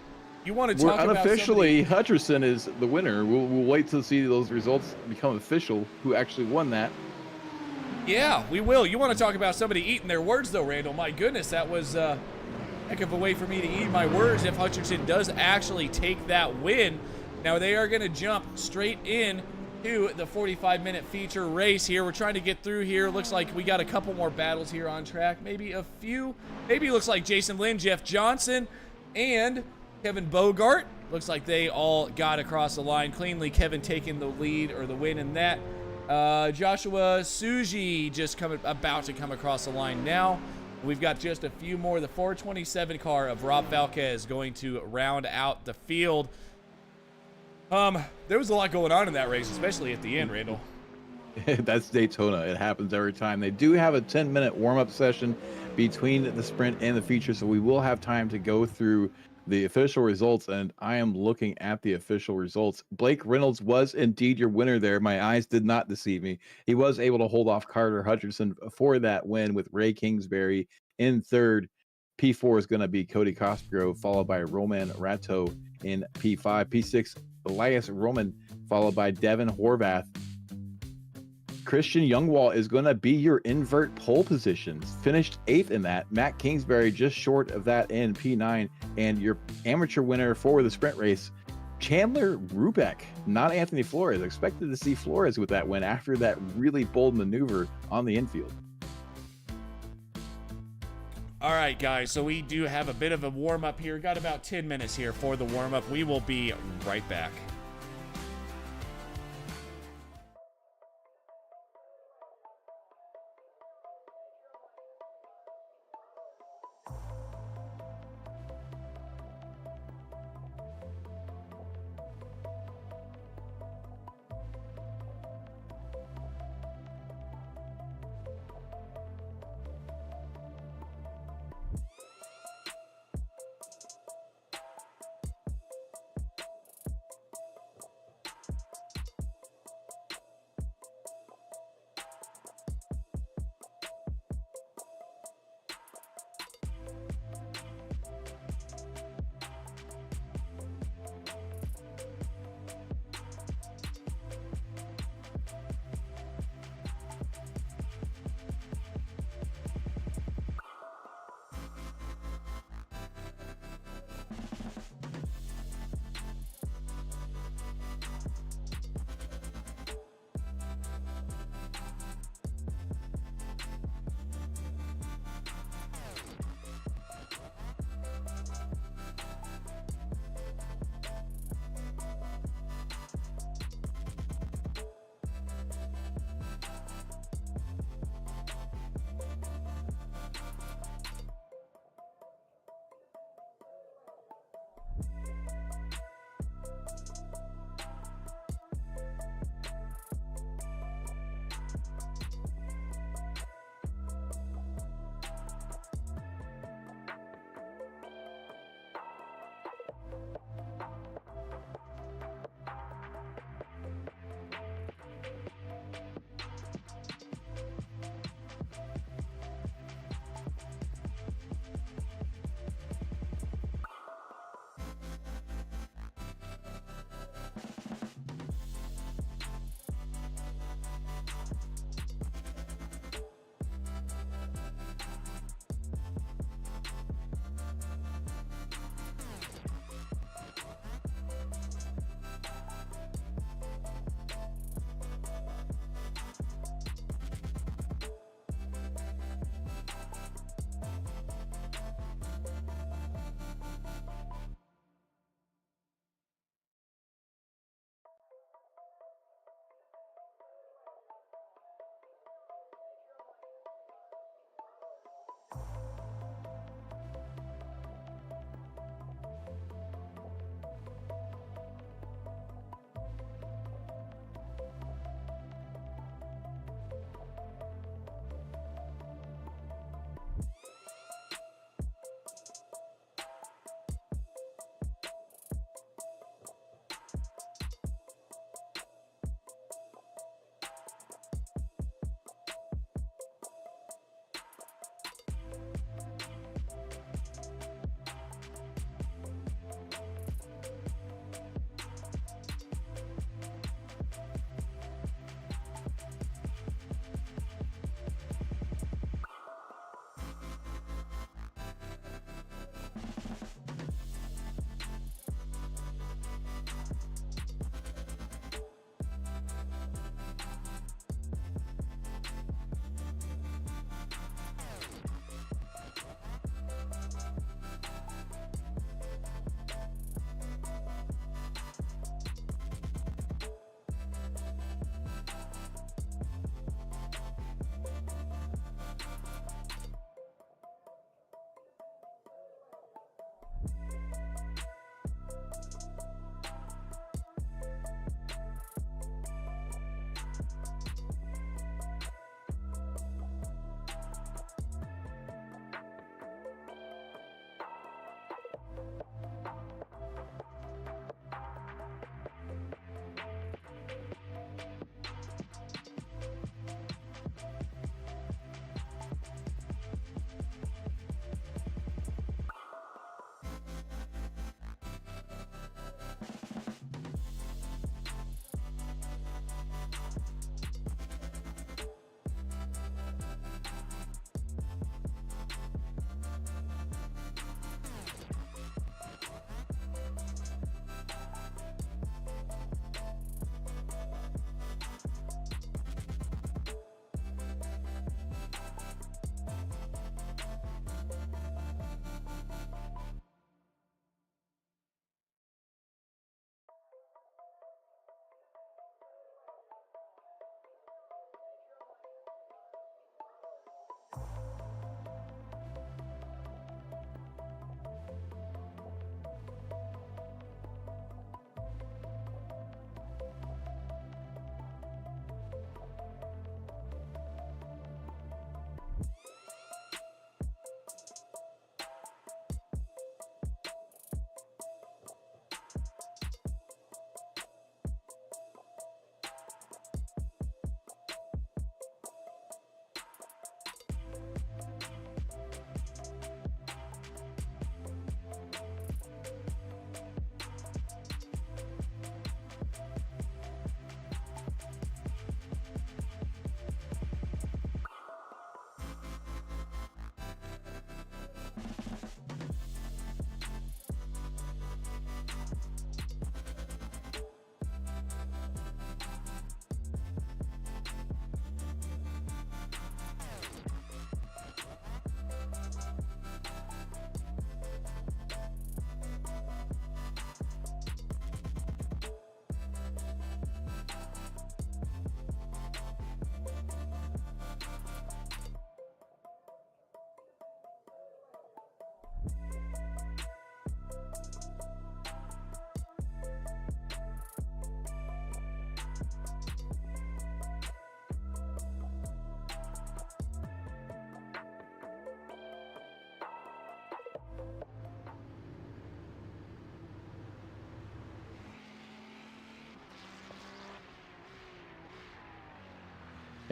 you want to talk about unofficially, Hutcherson is the winner. We'll wait to see those results become official, who actually won that. Yeah, we will. You want to talk about somebody eating their words, though, Randall. My goodness, that was a heck of a way for me to eat my words if Hutcherson does actually take that win. Now, they are going to jump straight in to the 45-minute feature race here. We're trying to get through here. Looks like we got a couple more battles here on track. Maybe a few. Maybe it looks like Jason Lynn, Jeff Johnson, and Kevin Bogart. Looks like they all got across the line cleanly. Kevin taking the lead or the win in that. Joshua Suji just about to come across the line now. We've got just a few more. The 427 car of Rob Falquez going to round out the field. There was a lot going on in that race, especially at the end, Randall. That's Daytona. It happens every time. They do have a 10-minute warm-up session between the sprint and the feature, so we will have time to go through the official results, and I am looking at the official results. Blake Reynolds was indeed your winner there. My eyes did not deceive me. He was able to hold off Carter Hutcherson for that win with Ray Kingsbury in third. P4 is going to be Cody Cosgrove, followed by Roman Ratto in P5. P6, Elias Roman, followed by Devin Horvath. Christian Youngwall is going to be your invert pole positions. Finished 8th in that. Matt Kingsbury just short of that in P9. And your amateur winner for the sprint race, Chandler Rubeck, not Anthony Flores. Expected to see Flores with that win after that really bold maneuver on the infield. All right, guys, so we do have a bit of a warm-up here. Got about 10 minutes here for the warm-up. We will be right back.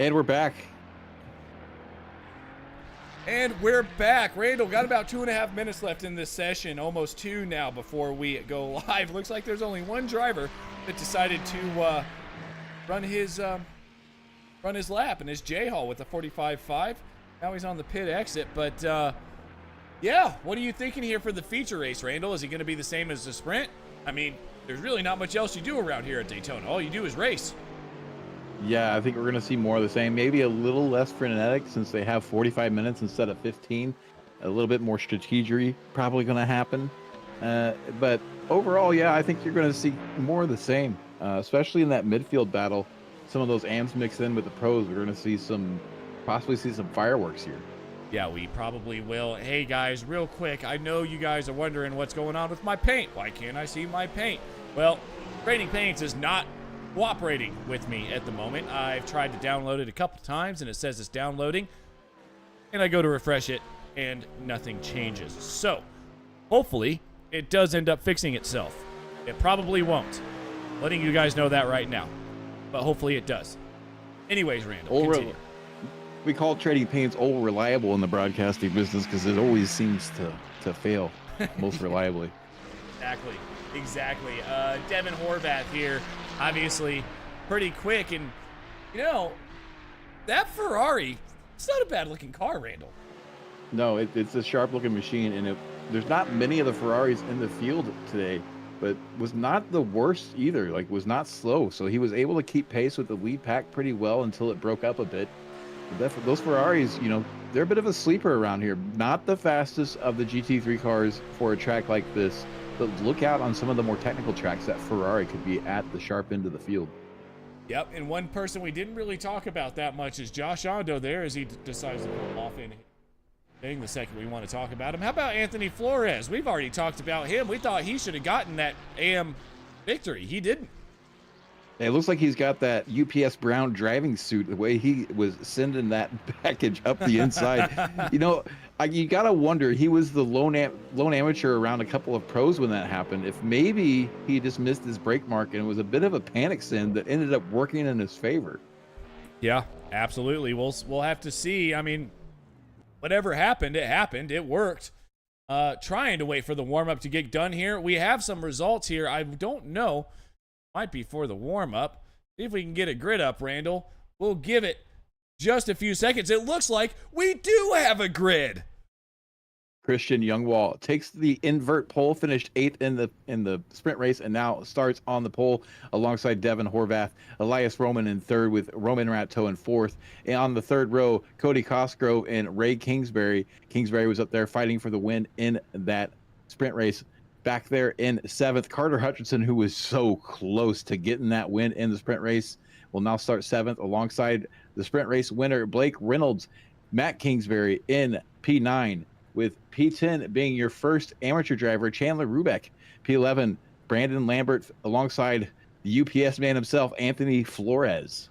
And we're back. And we're back. Randall, got about 2.5 minutes left in this session, almost 2 now before we go live. Looks like there's only one driver that decided to run his lap, and it's J-Hall with a 45.5. Now he's on the pit exit, but yeah, what are you thinking here for the feature race, Randall? Is it going to be the same as the sprint? I mean, there's really not much else you do around here at Daytona. All you do is race. Yeah, I think we're going to see more of the same. Maybe a little less frenetic since they have 45 minutes instead of 15. A little bit more strategery probably going to happen. But overall, yeah, I think you're going to see more of the same, especially in that midfield battle. Some of those AMs mixed in with the pros. We're going to see possibly see some fireworks here. Yeah, we probably will. Hey, guys, real quick, I know you guys are wondering what's going on with my paint. Why can't I see my paint? Well, Trading Paints is not cooperating with me at the moment. I've tried to download it a couple times, and it says it's downloading. And I go to refresh it, and nothing changes. So, hopefully, it does end up fixing itself. It probably won't. Letting you guys know that right now. But hopefully it does. Anyways, Randall, continue. We call Trading Paints old reliable in the broadcasting business because it always seems to fail most reliably. Exactly. Devin Horvath here, obviously pretty quick. And, you know, that Ferrari, it's not a bad-looking car, Randall. No, it's a sharp-looking machine, and there's not many of the Ferraris in the field today, but was not the worst either. Like, was not slow, so he was able to keep pace with the lead pack pretty well until it broke up a bit. Those Ferraris, you know, they're a bit of a sleeper around here. Not the fastest of the GT3 cars for a track like this, but look out on some of the more technical tracks that Ferrari could be at the sharp end of the field. Yep, and one person we didn't really talk about that much is Josh Ondo there as he decides to pull off in the second we want to talk about him. How about Anthony Flores? We've already talked about him. We thought he should have gotten that AM victory. He didn't. It looks like he's got that UPS Brown driving suit, the way he was sending that package up the inside. You know, you got to wonder, he was the lone amateur around a couple of pros when that happened. If maybe he just missed his brake mark and it was a bit of a panic send that ended up working in his favor. Yeah, absolutely. We'll have to see. I mean, whatever happened, it happened. It worked. Trying to wait for the warm-up to get done here. We have some results here. I don't know. Might be for the warm-up. See if we can get a grid up, Randall. We'll give it just a few seconds. It looks like we do have a grid. Christian Youngwall takes the invert pole, finished 8th in the sprint race, and now starts on the pole alongside Devin Horvath. Elias Roman in 3rd with Roman Ratto in 4th. And on the 3rd row, Cody Cosgrove and Ray Kingsbury. Kingsbury was up there fighting for the win in that sprint race. Back there in 7th, Carter Hutchinson, who was so close to getting that win in the sprint race, will now start 7th alongside the sprint race winner, Blake Reynolds. Matt Kingsbury in P9, with P10 being your first amateur driver, Chandler Rubeck. P11, Brandon Lambert alongside the UPS man himself, Anthony Flores.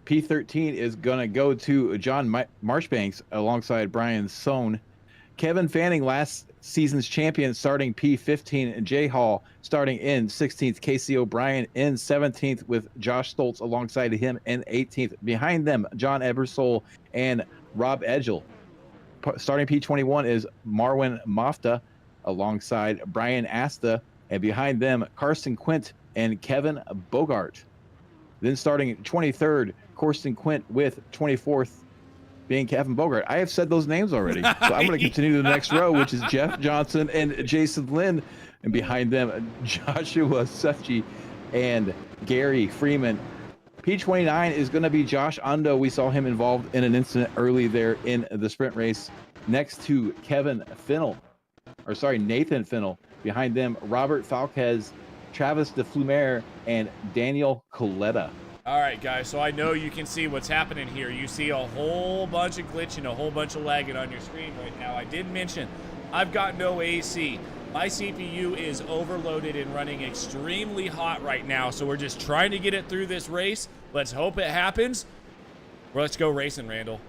P13 is going to go to John Marchbanks alongside Brian Sohn. Kevin Fanning, last season's champion, starting P15, and Jay Hall starting in 16th. Casey O'Brien in 17th with Josh Stoltz alongside him in 18th. Behind them, John Ebersole and Rob Edgel. Starting P21 is Marwin Mofta alongside Brian Asta, and behind them, Carson Quint and Kevin Bogart. Then starting 23rd, Corsten Quint with 24th being Kevin Bogart. I have said those names already, so I'm going to continue to the next row, which is Jeff Johnson and Jason Lynn, and behind them, Joshua Suchi and Gary Freeman. P29 is going to be Josh Undo. We saw him involved in an incident early there in the sprint race. Next to Nathan Finnell. Behind them, Robert Falquez, Travis DeFlumer, and Daniel Coletta. All right, guys, so I know you can see what's happening here. You see a whole bunch of glitching, a whole bunch of lagging on your screen right now. I did mention I've got no AC. My CPU is overloaded and running extremely hot right now, so we're just trying to get it through this race. Let's hope it happens. Let's go racing, Randall.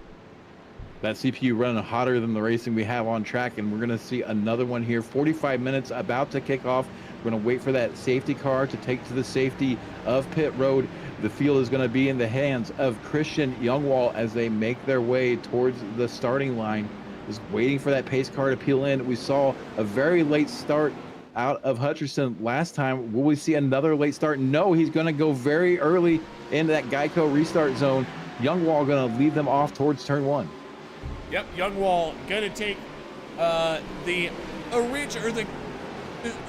That CPU running hotter than the racing we have on track, and we're going to see another one here. 45 minutes about to kick off. We're going to wait for that safety car to take to the safety of pit road. The field is going to be in the hands of Christian Youngwall as they make their way towards the starting line. Just waiting for that pace car to peel in. We saw a very late start out of Hutcherson last time. Will we see another late start? No, he's going to go very early into that Geico restart zone. Youngwall going to lead them off towards turn 1. Yep, Youngwall going to take the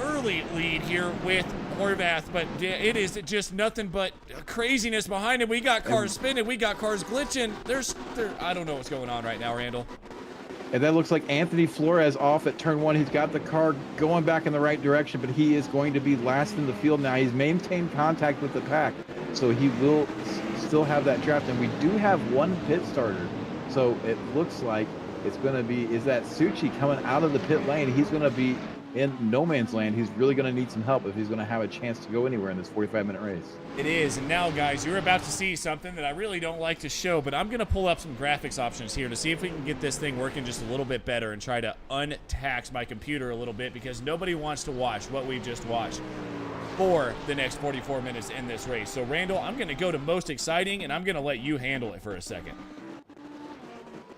early lead here with Horvath, but it is just nothing but craziness behind him. We got cars spinning, we got cars glitching. I don't know what's going on right now, Randall. And that looks like Anthony Flores off at turn 1. He's got the car going back in the right direction, but he is going to be last in the field now. He's maintained contact with the pack, so he will still have that draft. And we do have one pit starter, so it looks like it's going to be, is that Suchi coming out of the pit lane? He's going to be in no man's land. He's really going to need some help if he's going to have a chance to go anywhere in this 45-minute race. It is, and now, guys, you're about to see something that I really don't like to show, but I'm going to pull up some graphics options here to see if we can get this thing working just a little bit better and try to untax my computer a little bit, because nobody wants to watch what we've just watched for the next 44 minutes in this race. So, Randall, I'm going to go to most exciting, and I'm going to let you handle it for a second.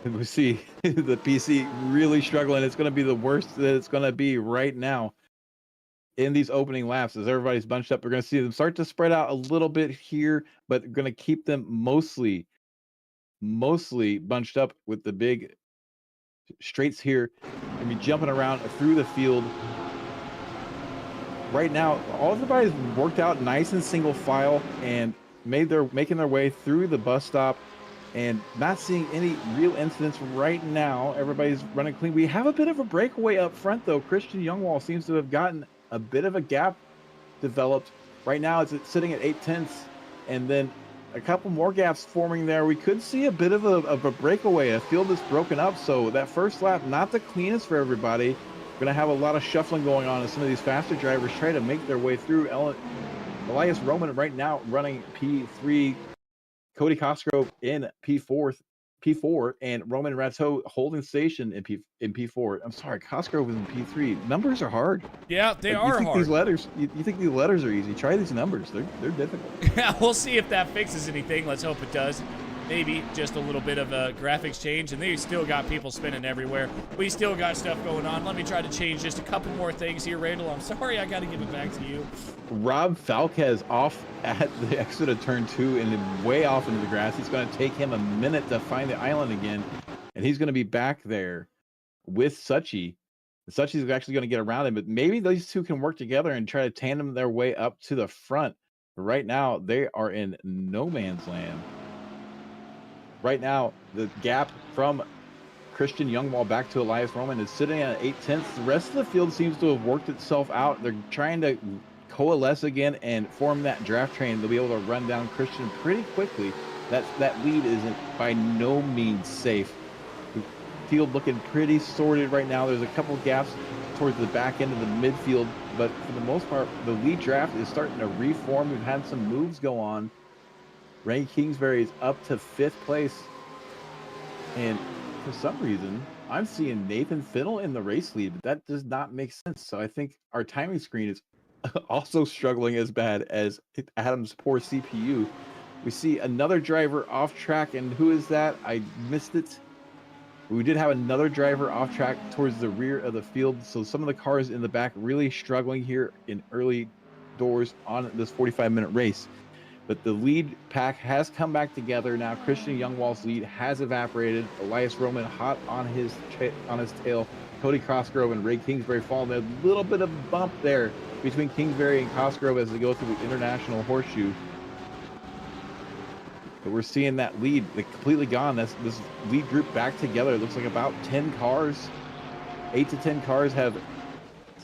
We see the PC really struggling. It's going to be the worst that it's going to be right now in these opening laps as everybody's bunched up. We're going to see them start to spread out a little bit here, but we're going to keep them mostly bunched up with the big straights here and be jumping around through the field. Right now, everybody's worked out nice and single file and making their way through the bus stop. And not seeing any real incidents right now. Everybody's running clean. We have a bit of a breakaway up front, though. Christian Youngwall seems to have gotten a bit of a gap developed. Right now, it's sitting at 8/10, and then a couple more gaps forming there. We could see a bit of a breakaway. A field that's broken up, so that first lap, not the cleanest for everybody. We're going to have a lot of shuffling going on as some of these faster drivers try to make their way through. Elias Roman right now running P3. Cody Cosgrove in P4, and Roman Rateau holding station in P4. I'm sorry, Cosgrove was in P3. Numbers are hard. Yeah, they are hard. These letters, you think these letters are easy? Try these numbers. They're difficult. Yeah, we'll see if that fixes anything. Let's hope it does. Maybe just a little bit of a graphics change, and they still got people spinning everywhere. We still got stuff going on. Let me try to change just a couple more things here, Randall. I'm sorry, I got to give it back to you. Rob Falquez off at the exit of turn 2 and then way off into the grass. It's going to take him a minute to find the island again, and he's going to be back there with Suchi. Suchi's actually going to get around him, but maybe these two can work together and try to tandem their way up to the front. But right now, they are in no man's land. Right now, the gap from Christian Youngwall back to Elias Roman is sitting at 8/10. The rest of the field seems to have worked itself out. They're trying to coalesce again and form that draft train. They'll be able to run down Christian pretty quickly. That lead isn't by no means safe. The field looking pretty sorted right now. There's a couple gaps towards the back end of the midfield, but for the most part, the lead draft is starting to reform. We've had some moves go on. Ray Kingsbury is up to 5th place. And for some reason, I'm seeing Nathan Fiddle in the race lead, but that does not make sense. So I think our timing screen is also struggling as bad as Adam's poor CPU. We see another driver off track, and who is that? I missed it. We did have another driver off track towards the rear of the field. So some of the cars in the back really struggling here in early doors on this 45-minute race. But the lead pack has come back together now. Christian Youngwall's lead has evaporated. Elias Roman hot on his tail. Cody Cosgrove and Ray Kingsbury falling. There's a little bit of a bump there between Kingsbury and Cosgrove as they go through the International Horseshoe. But we're seeing that lead completely gone. This lead group back together. It looks like about 10 cars, 8 to 10 cars have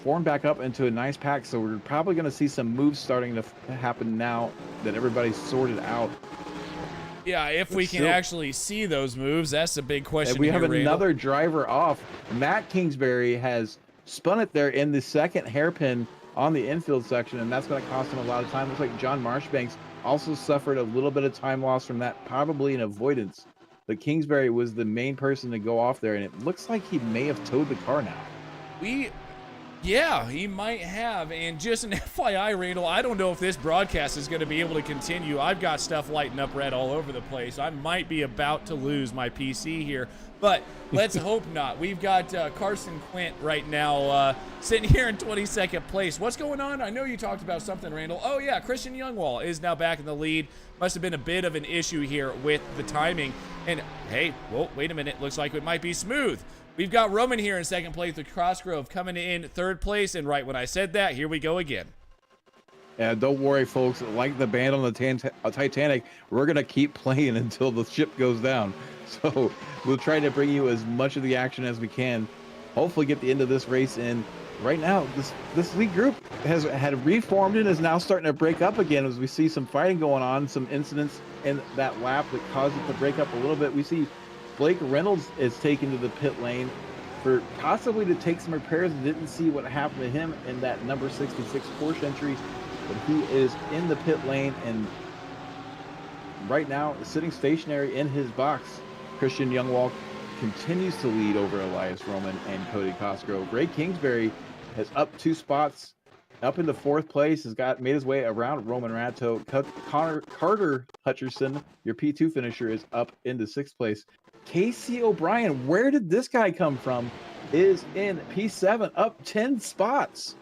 formed back up into a nice pack. So we're probably going to see some moves starting to happen now that everybody's sorted out. Yeah, if we can actually see those moves, that's the big question. And we have here, another driver off. Matt Kingsbury has spun it there in the second hairpin on the infield section, and that's going to cost him a lot of time. Looks like John Marshbanks also suffered a little bit of time loss from that, probably an avoidance. But Kingsbury was the main person to go off there, and it looks like he may have towed the car now. Yeah, he might have. And just an FYI, Randall, I don't know if this broadcast is going to be able to continue. I've got stuff lighting up red all over the place. I might be about to lose my PC here, but let's hope not. We've got Carson Quint right now sitting here in 22nd place. What's going on? I know you talked about something, Randall. Oh, yeah, Christian Youngwall is now back in the lead. Must have been a bit of an issue here with the timing. And, hey, whoa, wait a minute. Looks like it might be smooth. We've got Roman here in second place with Crossgrove coming in third place. And right when I said that, here we go again. Yeah, don't worry, folks. Like the band on the Titanic, we're going to keep playing until the ship goes down. So we'll try to bring you as much of the action as we can. Hopefully get the end of this race in. Right now, this lead group had reformed and is now starting to break up again as we see some fighting going on, some incidents in that lap that caused it to break up a little bit. We see Blake Reynolds is taken to the pit lane for possibly to take some repairs. Didn't see what happened to him in that number 66 Porsche entry, but he is in the pit lane and right now sitting stationary in his box. Christian Youngwall continues to lead over Elias Roman and Cody Cosgrove. Ray Kingsbury has up 2 spots, up into 4th place, has made his way around Roman Ratto. Carter Hutcherson, your P2 finisher, is up into 6th place. Casey O'Brien, where did this guy come from, is in P7, up 10 spots.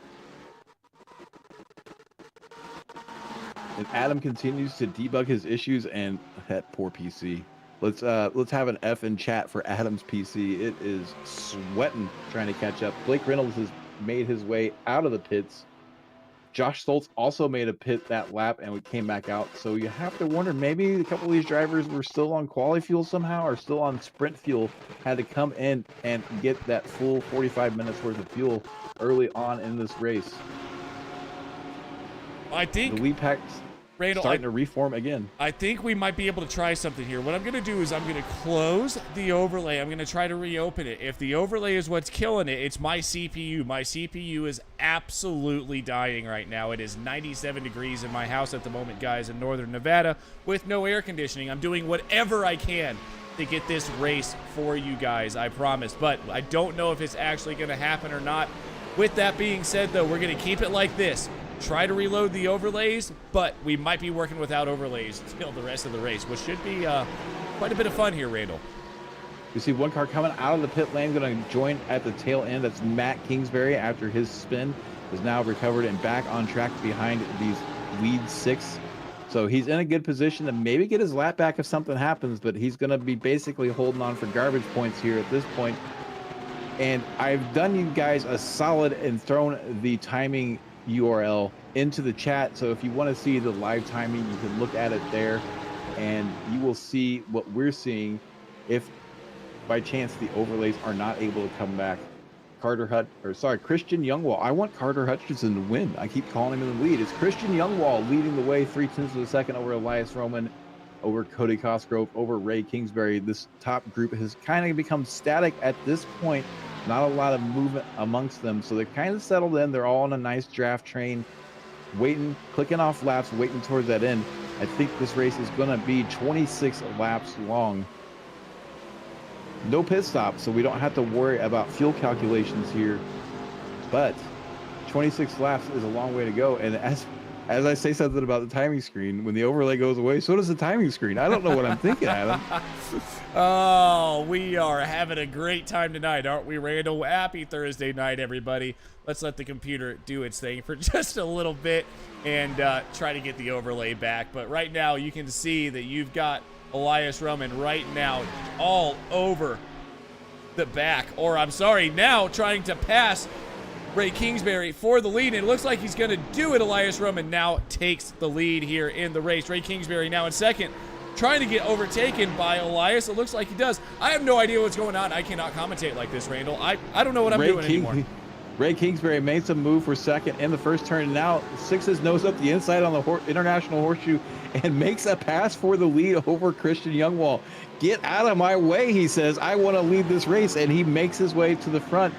And Adam continues to debug his issues, and that poor PC. Let's have an F in chat for Adam's PC. It is sweating trying to catch up. Blake Reynolds has made his way out of the pits. Josh Stoltz also made a pit that lap and we came back out. So you have to wonder, maybe a couple of these drivers were still on quali fuel somehow or still on sprint fuel, had to come in and get that full 45 minutes worth of fuel early on in this race. I think the lead pack's starting to reform again. I think we might be able to try something here. What I'm going to do is I'm going to close the overlay. I'm going to try to reopen it. If the overlay is what's killing it, it's my CPU. My CPU is absolutely dying right now. It is 97 degrees in my house at the moment, guys, in northern Nevada with no air conditioning. I'm doing whatever I can to get this race for you guys, I promise. But I don't know if it's actually going to happen or not. With that being said, though, we're going to keep it like this. Try to reload the overlays, but we might be working without overlays till the rest of the race, which should be quite a bit of fun here, Randall. You see one car coming out of the pit lane, going to join at the tail end. That's Matt Kingsbury after his spin is now recovered and back on track behind these lead 6. So he's in a good position to maybe get his lap back if something happens, but he's going to be basically holding on for garbage points here at this point. And I've done you guys a solid and thrown the timing URL into the chat, so if you want to see the live timing, you can look at it there and you will see what we're seeing if by chance the overlays are not able to come back. Christian Youngwall. I want Carter Hutchinson to win. I keep calling him in the lead. It's Christian Youngwall leading the way 3/10 of a second over Elias Roman, over Cody Cosgrove, over Ray Kingsbury. This top group has kind of become static at this point. Not a lot of movement amongst them, so they're kind of settled in. They're all on a nice draft train, waiting, clicking off laps, waiting towards that end. I think this race is going to be 26 laps long. No pit stop, so we don't have to worry about fuel calculations here. But 26 laps is a long way to go. And as I say something about the timing screen, when the overlay goes away, so does the timing screen. I don't know what I'm thinking, Adam. Oh, we are having a great time tonight, aren't we, Randall? Happy Thursday night, everybody. Let's let the computer do its thing for just a little bit and try to get the overlay back. But right now, you can see that you've got Elias Roman right now all over the back. Or, I'm sorry, now trying to pass Ray Kingsbury for the lead, and it looks like he's going to do it. Elias Roman now takes the lead here in the race. Ray Kingsbury now in second, trying to get overtaken by Elias. It looks like he does. I have no idea what's going on. I cannot commentate like this, Randall. I don't know what I'm doing anymore. Ray Kingsbury made some move for second in the first turn, and now Sixes nose up the inside on the International Horseshoe and makes a pass for the lead over Christian Youngwall. Get out of my way, he says. I want to lead this race, and he makes his way to the front.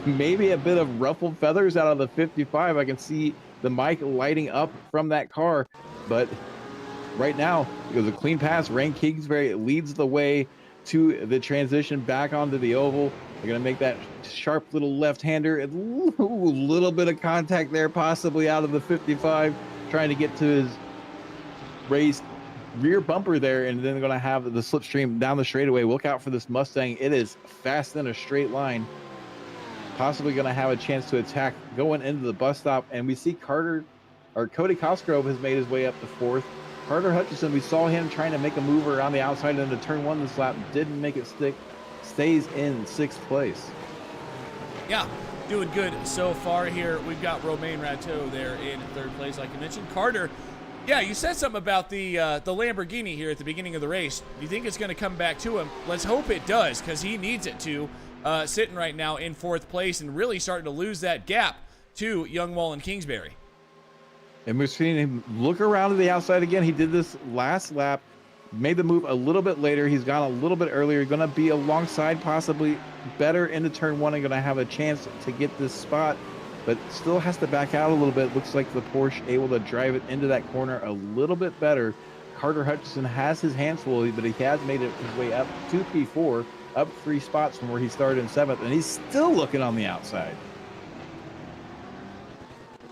Maybe a bit of ruffled feathers out of the 55. I can see the mic lighting up from that car, but right now it was a clean pass. Ray Kingsbury leads the way to the transition back onto the oval. They're going to make that sharp little left-hander. A little bit of contact there, possibly out of the 55, trying to get to his raised rear bumper there, and then they're going to have the slipstream down the straightaway. Look out for this Mustang. It is fast in a straight line. Possibly going to have a chance to attack going into the bus stop, and we see Cody Cosgrove has made his way up to 4th. Carter Hutchinson, we saw him trying to make a move around the outside into turn 1 this lap, didn't make it stick, stays in 6th place. Yeah, doing good so far here. We've got Romain Rateau there in 3rd place, like you mentioned. Carter, yeah, you said something about the Lamborghini here at the beginning of the race. Do you think it's going to come back to him? Let's hope it does, because he needs it to. Sitting right now in 4th place and really starting to lose that gap to Youngwall and Kingsbury. And we're seeing him look around to the outside again. He did this last lap, made the move a little bit later. He's gone a little bit earlier. Going to be alongside, possibly better into turn 1 and going to have a chance to get this spot, but still has to back out a little bit. Looks like the Porsche able to drive it into that corner a little bit better. Carter Hutchinson has his hands full, but he has made it his way up to P4, up 3 spots from where he started in 7th, and he's still looking on the outside.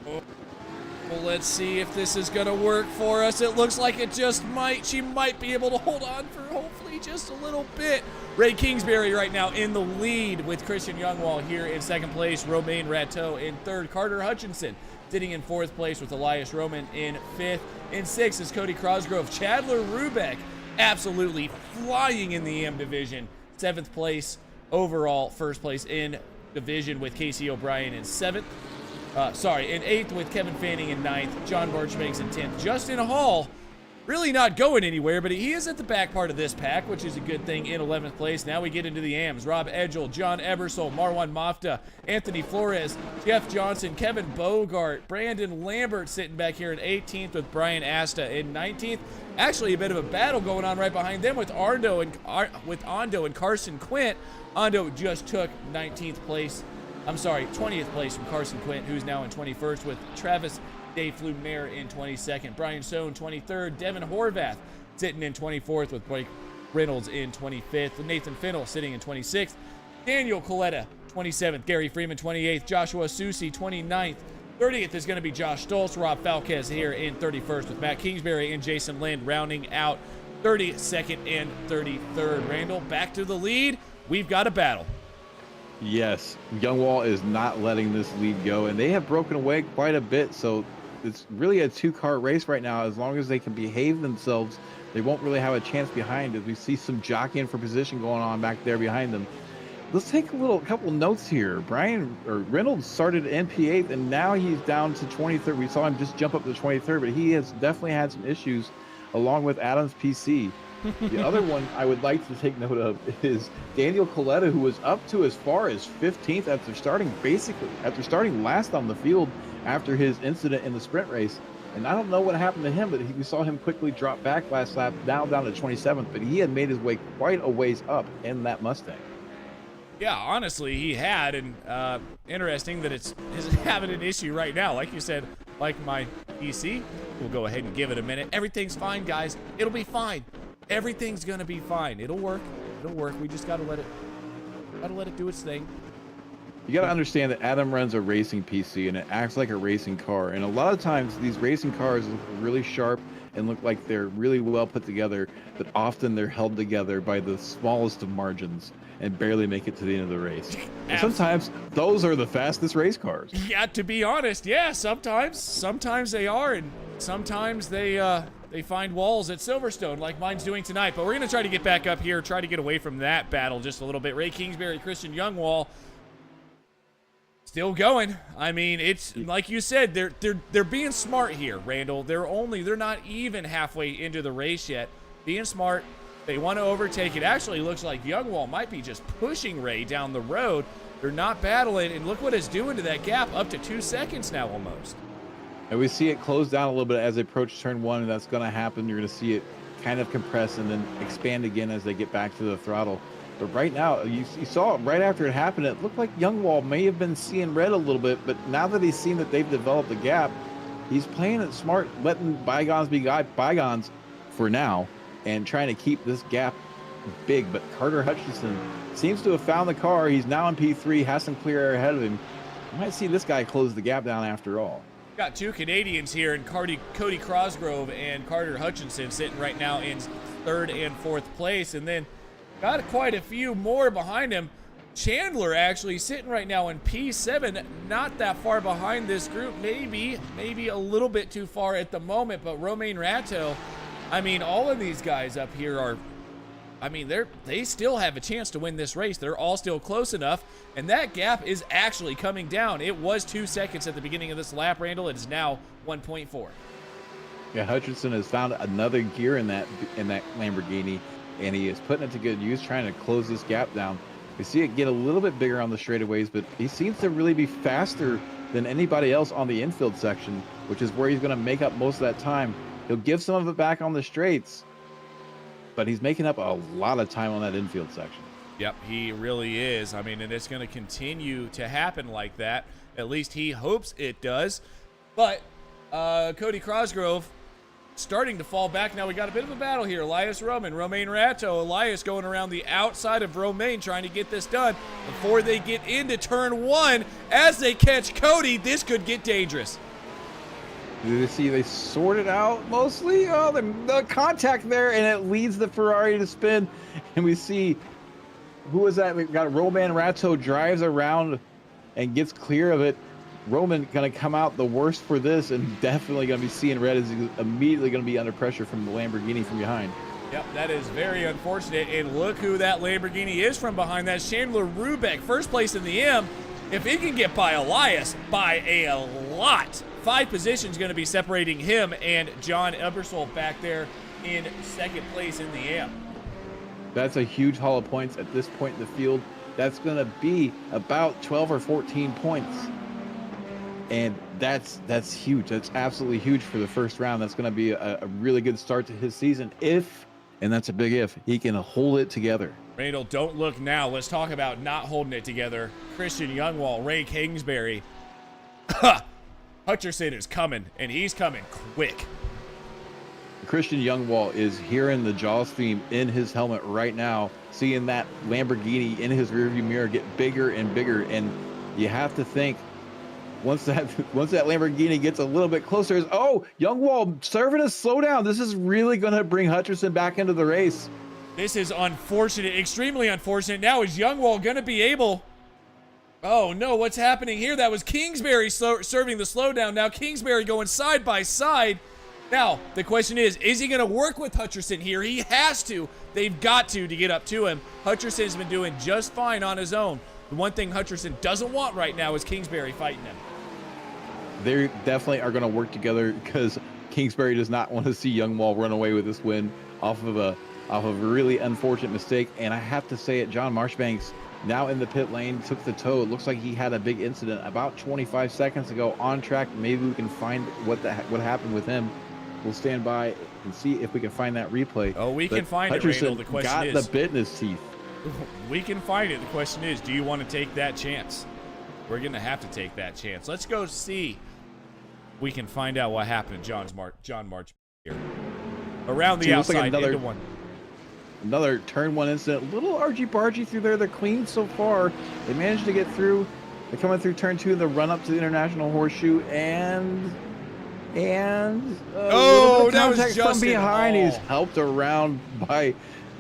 Well, let's see if this is going to work for us. It looks like it just might. She might be able to hold on for hopefully just a little bit. Ray Kingsbury right now in the lead with Christian Youngwall here in 2nd place. Romain Rateau in 3rd. Carter Hutchinson sitting in 4th place with Elias Roman in 5th. In 6th is Cody Crosgrove. Chadler Rubeck absolutely flying in the AM division. 7th place overall. 1st place in division with Casey O'Brien in 7th. In 8th with Kevin Fanning in 9th. John Marchbanks in 10th. Justin Hall really not going anywhere, but he is at the back part of this pack, which is a good thing, in 11th place. Now we get into the AMs. Rob Edgel, John Ebersole, Marwan Mafta, Anthony Flores, Jeff Johnson, Kevin Bogart, Brandon Lambert sitting back here in 18th with Brian Asta in 19th. Actually, a bit of a battle going on right behind them with Ando and Carson Quint. Ando just took 20th place from Carson Quint, who's now in 21st with Travis Dave Flumer in 22nd. Brian Sohn, 23rd. Devin Horvath sitting in 24th with Blake Reynolds in 25th. Nathan Finnell sitting in 26th. Daniel Coletta, 27th. Gary Freeman, 28th. Joshua Susi, 29th. 30th is going to be Josh Stoltz. Rob Falquez here in 31st with Matt Kingsbury and Jason Lind rounding out 32nd and 33rd. Randall, back to the lead. We've got a battle. Yes, Youngwall is not letting this lead go, and they have broken away quite a bit, so it's really a 2-car race right now. As long as they can behave themselves, they won't really have a chance behind it. We see some jockeying for position going on back there behind them. Let's take a couple notes here. Reynolds started in P8, and now he's down to 23rd. We saw him just jump up to 23rd, but he has definitely had some issues along with Adams PC. The other one I would like to take note of is Daniel Coletta, who was up to as far as 15th after starting last on the field after his incident in the sprint race. And I don't know what happened to him, but we saw him quickly drop back last lap, now down to 27th, but he had made his way quite a ways up in that Mustang. Yeah, honestly, he had, and interesting that it's having an issue right now. Like you said, like my PC, we'll go ahead and give it a minute. Everything's fine, guys. It'll be fine. Everything's gonna be fine. It'll work. It'll work. We just gotta let it do its thing. You gotta understand that Adam runs a racing PC and it acts like a racing car. And a lot of times these racing cars look really sharp and look like they're really well put together, but often they're held together by the smallest of margins and barely make it to the end of the race. And sometimes those are the fastest race cars. Yeah, to be honest, yeah, sometimes they are, and sometimes they find walls at Silverstone like mine's doing tonight. But we're going to try to get back up here, try to get away from that battle just a little bit. Ray Kingsbury, Christian Youngwall still going. I mean, it's like you said, they're being smart here, Randall. They're not even halfway into the race yet. Being smart. They want to overtake. It actually looks like Youngwall might be just pushing Ray down the road. They're not battling, and look what it's doing to that gap, up to 2 seconds now almost. And we see it close down a little bit as they approach turn 1, and that's going to happen. You're going to see it kind of compress and then expand again as they get back to the throttle. But right now, you saw it right after it happened, it looked like Youngwall may have been seeing red a little bit, but now that he's seen that they've developed a gap, he's playing it smart, letting bygones be bygones for now, and trying to keep this gap big, but Carter Hutchinson seems to have found the car. He's now in P3, has some clear air ahead of him. You might see this guy close the gap down after all. Got two Canadians here, and Cody Crosgrove and Carter Hutchinson sitting right now in third and fourth place, and then got quite a few more behind him. Chandler actually sitting right now in P7, not that far behind this group, maybe a little bit too far at the moment, but Romain Ratto, I mean, all of these guys up here are, I mean, they still have a chance to win this race. They're all still close enough, and that gap is actually coming down. It was 2 seconds at the beginning of this lap, Randall. It is now 1.4. Yeah, Hutchinson has found another gear in that Lamborghini, and he is putting it to good use, trying to close this gap down. We see it get a little bit bigger on the straightaways, but he seems to really be faster than anybody else on the infield section, which is where he's going to make up most of that time. He'll give some of it back on the straights, but he's making up a lot of time on that infield section. Yep, he really is. I mean, and it's going to continue to happen like that. At least he hopes it does. But Cody Crosgrove starting to fall back. Now we got a bit of a battle here. Romain Ratto. Elias going around the outside of Romain trying to get this done before they get into turn one. As they catch Cody, this could get dangerous. You see they sort it out mostly. Oh, the contact there, and it leads the Ferrari to spin. And we see, who was that? We got Romain Ratto drives around and gets clear of it. Roman going to come out the worst for this, and definitely going to be seeing red as he's immediately going to be under pressure from the Lamborghini from behind. Yep, that is very unfortunate. And look who that Lamborghini is from behind. That's Chandler Rubeck, first place in the M. If he can get by Elias by a lot, 5 positions going to be separating him and John Ebersol back there in second place in the M. That's a huge haul of points at this point in the field. That's going to be about 12 or 14 points. And that's huge. That's absolutely huge for the first round. That's going to be a really good start to his season if, and that's a big if, he can hold it together. Randall, don't look now. Let's talk about not holding it together. Christian Youngwall, Ray Kingsbury. Hutcherson is coming, and he's coming quick. Christian Youngwall is hearing the Jaws theme in his helmet right now, seeing that Lamborghini in his rearview mirror get bigger and bigger, and you have to think, once that Lamborghini gets a little bit closer, Youngwall serving a slowdown. This is really going to bring Hutcherson back into the race. This is unfortunate, extremely unfortunate. Now is Youngwall going to be able... Oh, no, what's happening here? That was Kingsbury serving the slowdown. Now Kingsbury going side by side. Now, the question is he going to work with Hutcherson here? He has to. They've got to get up to him. Hutcherson's been doing just fine on his own. The one thing Hutcherson doesn't want right now is Kingsbury fighting him. They definitely are going to work together because Kingsbury does not want to see Youngwall run away with this win off of a really unfortunate mistake. And I have to say it, John Marchbanks now in the pit lane took the toe. It looks like he had a big incident about 25 seconds ago on track. Maybe we can find what happened with him. We'll stand by and see if we can find that replay. Oh, we can find it, Randall. The question is, got the bit in his teeth. We can find it. The question is, do you want to take that chance? We're going to have to take that chance. Let's go see. We can find out what happened to John March here. Around the outside, like into one. Another turn one incident. Little argy-bargy through there. They're clean so far. They managed to get through. They're coming through turn two in the run-up to the International Horseshoe, and that was Justin from behind. Hall. He's helped around by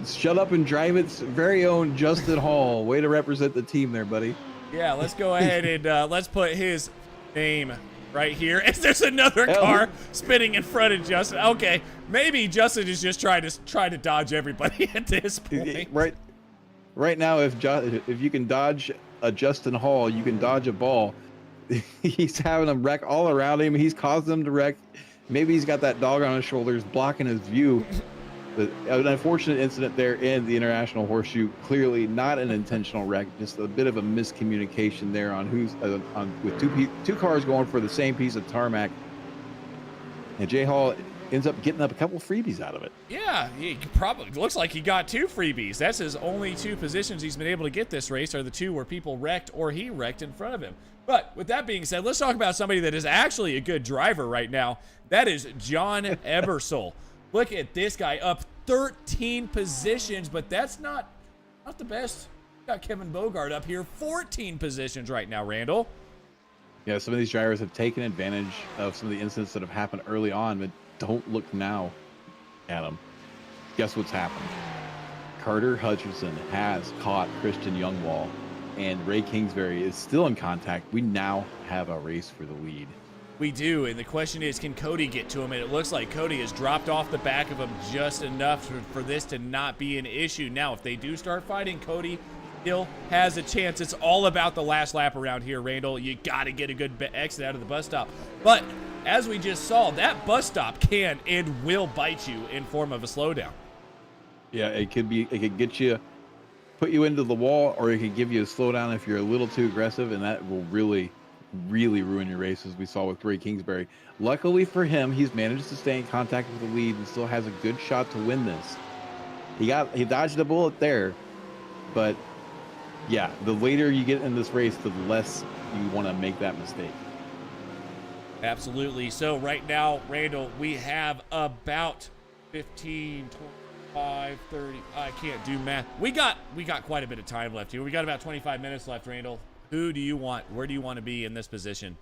Shut Up and Drive It's very own Justin Hall. Way to represent the team there, buddy. Yeah, let's go ahead and let's put his name right here. There's another car spinning in front of Justin. Okay, maybe Justin is just trying to dodge everybody at this point. Right now, if you can dodge a Justin Hall, you can dodge a ball. He's having them wreck all around him. He's caused them to wreck. Maybe he's got that dog on his shoulders blocking his view. An unfortunate incident there in the International Horseshoe. Clearly not an intentional wreck, just a bit of a miscommunication there on who's with two cars going for the same piece of tarmac. And Jay Hall ends up getting up a couple freebies out of it. Yeah, he probably looks like he got 2 freebies. That's his only 2 positions he's been able to get this race, are the 2 where people wrecked or he wrecked in front of him. But with that being said, let's talk about somebody that is actually a good driver right now. That is John Ebersol. Look at this guy up 13 positions, but that's not the best. Got Kevin Bogart up here 14 positions right now, Randall. Yeah, some of these drivers have taken advantage of some of the incidents that have happened early on, but don't look now at them. Guess what's happened? Carter Hutcherson has caught Christian Youngwall, and Ray Kingsbury is still in contact. We now have a race for the lead. We do, and the question is, can Cody get to him? And it looks like Cody has dropped off the back of him just enough for this to not be an issue. Now, if they do start fighting, Cody still has a chance. It's all about the last lap around here, Randall. You got to get a good exit out of the bus stop. But as we just saw, that bus stop can and will bite you in form of a slowdown. Yeah, it could get you, put you into the wall, or it could give you a slowdown if you're a little too aggressive, and that will really ruin your race, as we saw with Ray Kingsbury. Luckily for him, he's managed to stay in contact with the lead and still has a good shot to win this. He dodged a bullet there, but yeah, the later you get in this race, the less you want to make that mistake. Absolutely. So right now, Randall, we have about 15, 25, 30. I can't do math. We got quite a bit of time left here. We got about 25 minutes left, Randall. Who do you want? Where do you want to be in this position?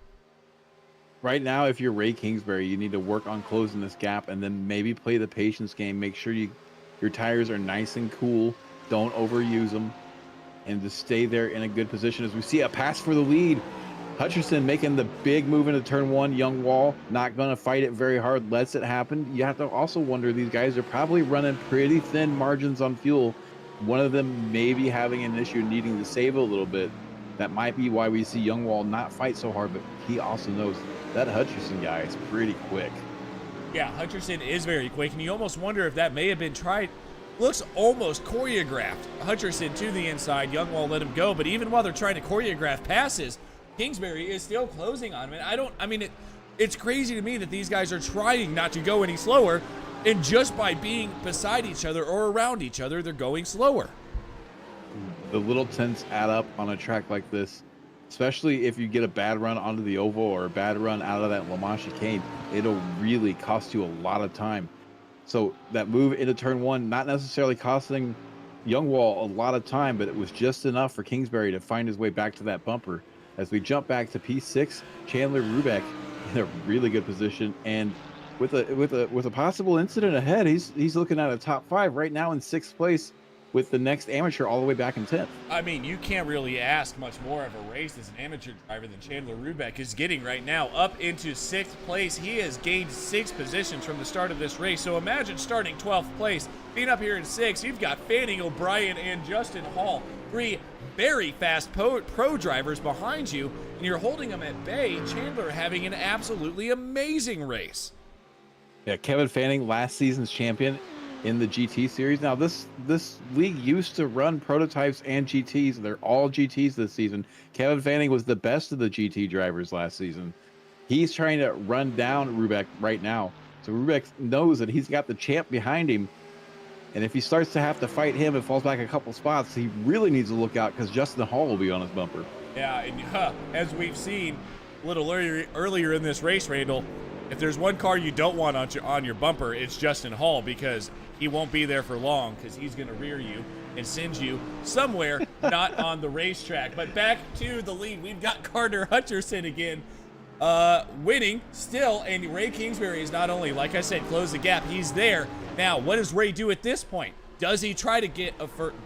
Right now, if you're Ray Kingsbury, you need to work on closing this gap and then maybe play the patience game. Make sure your tires are nice and cool. Don't overuse them. And just stay there in a good position. As we see a pass for the lead. Hutcherson making the big move into turn one. Youngwall not going to fight it very hard. Lets it happen. You have to also wonder, these guys are probably running pretty thin margins on fuel. One of them maybe having an issue needing to save a little bit. That might be why we see Youngwall not fight so hard, but he also knows that Hutcherson guy is pretty quick. Yeah, Hutcherson is very quick, and you almost wonder if that may have been tried. Looks almost choreographed. Hutcherson to the inside. Youngwall let him go, but even while they're trying to choreograph passes, Kingsbury is still closing on him. It's crazy to me that these guys are trying not to go any slower, and just by being beside each other or around each other, they're going slower. The little tints add up on a track like this, especially if you get a bad run onto the oval or a bad run out of that Le Mans chicane. It'll really cost you a lot of time. So that move into turn one, not necessarily costing Youngwall a lot of time, but it was just enough for Kingsbury to find his way back to that bumper. As we jump back to P6, Chandler Rubeck in a really good position, and with a possible incident ahead, he's looking at a top 5 right now in 6th place, with the next amateur all the way back in 10th. I mean, you can't really ask much more of a race as an amateur driver than Chandler Rubeck is getting right now. Up into 6th place. He has gained 6 positions from the start of this race. So imagine starting 12th place, being up here in 6th. You've got Fanning O'Brien and Justin Hall, 3 very fast pro drivers behind you, and you're holding them at bay. Chandler having an absolutely amazing race. Yeah, Kevin Fanning, last season's champion in the GT series. Now this league used to run prototypes and GTs. They're all GTs this season. Kevin Fanning was the best of the GT drivers last season. He's trying to run down Rubeck right now. So Rubeck knows that he's got the champ behind him. And if he starts to have to fight him and falls back a couple spots, he really needs to look out, because Justin Hall will be on his bumper. Yeah, and as we've seen a little earlier in this race, Randall, if there's one car you don't want on your bumper, it's Justin Hall, because he won't be there for long, because he's going to rear you and send you somewhere not on the racetrack. But back to the lead, we've got Carter Hutcherson again winning still, and Ray Kingsbury is not only, like I said, close the gap, he's there. Now, what does Ray do at this point? Does he try to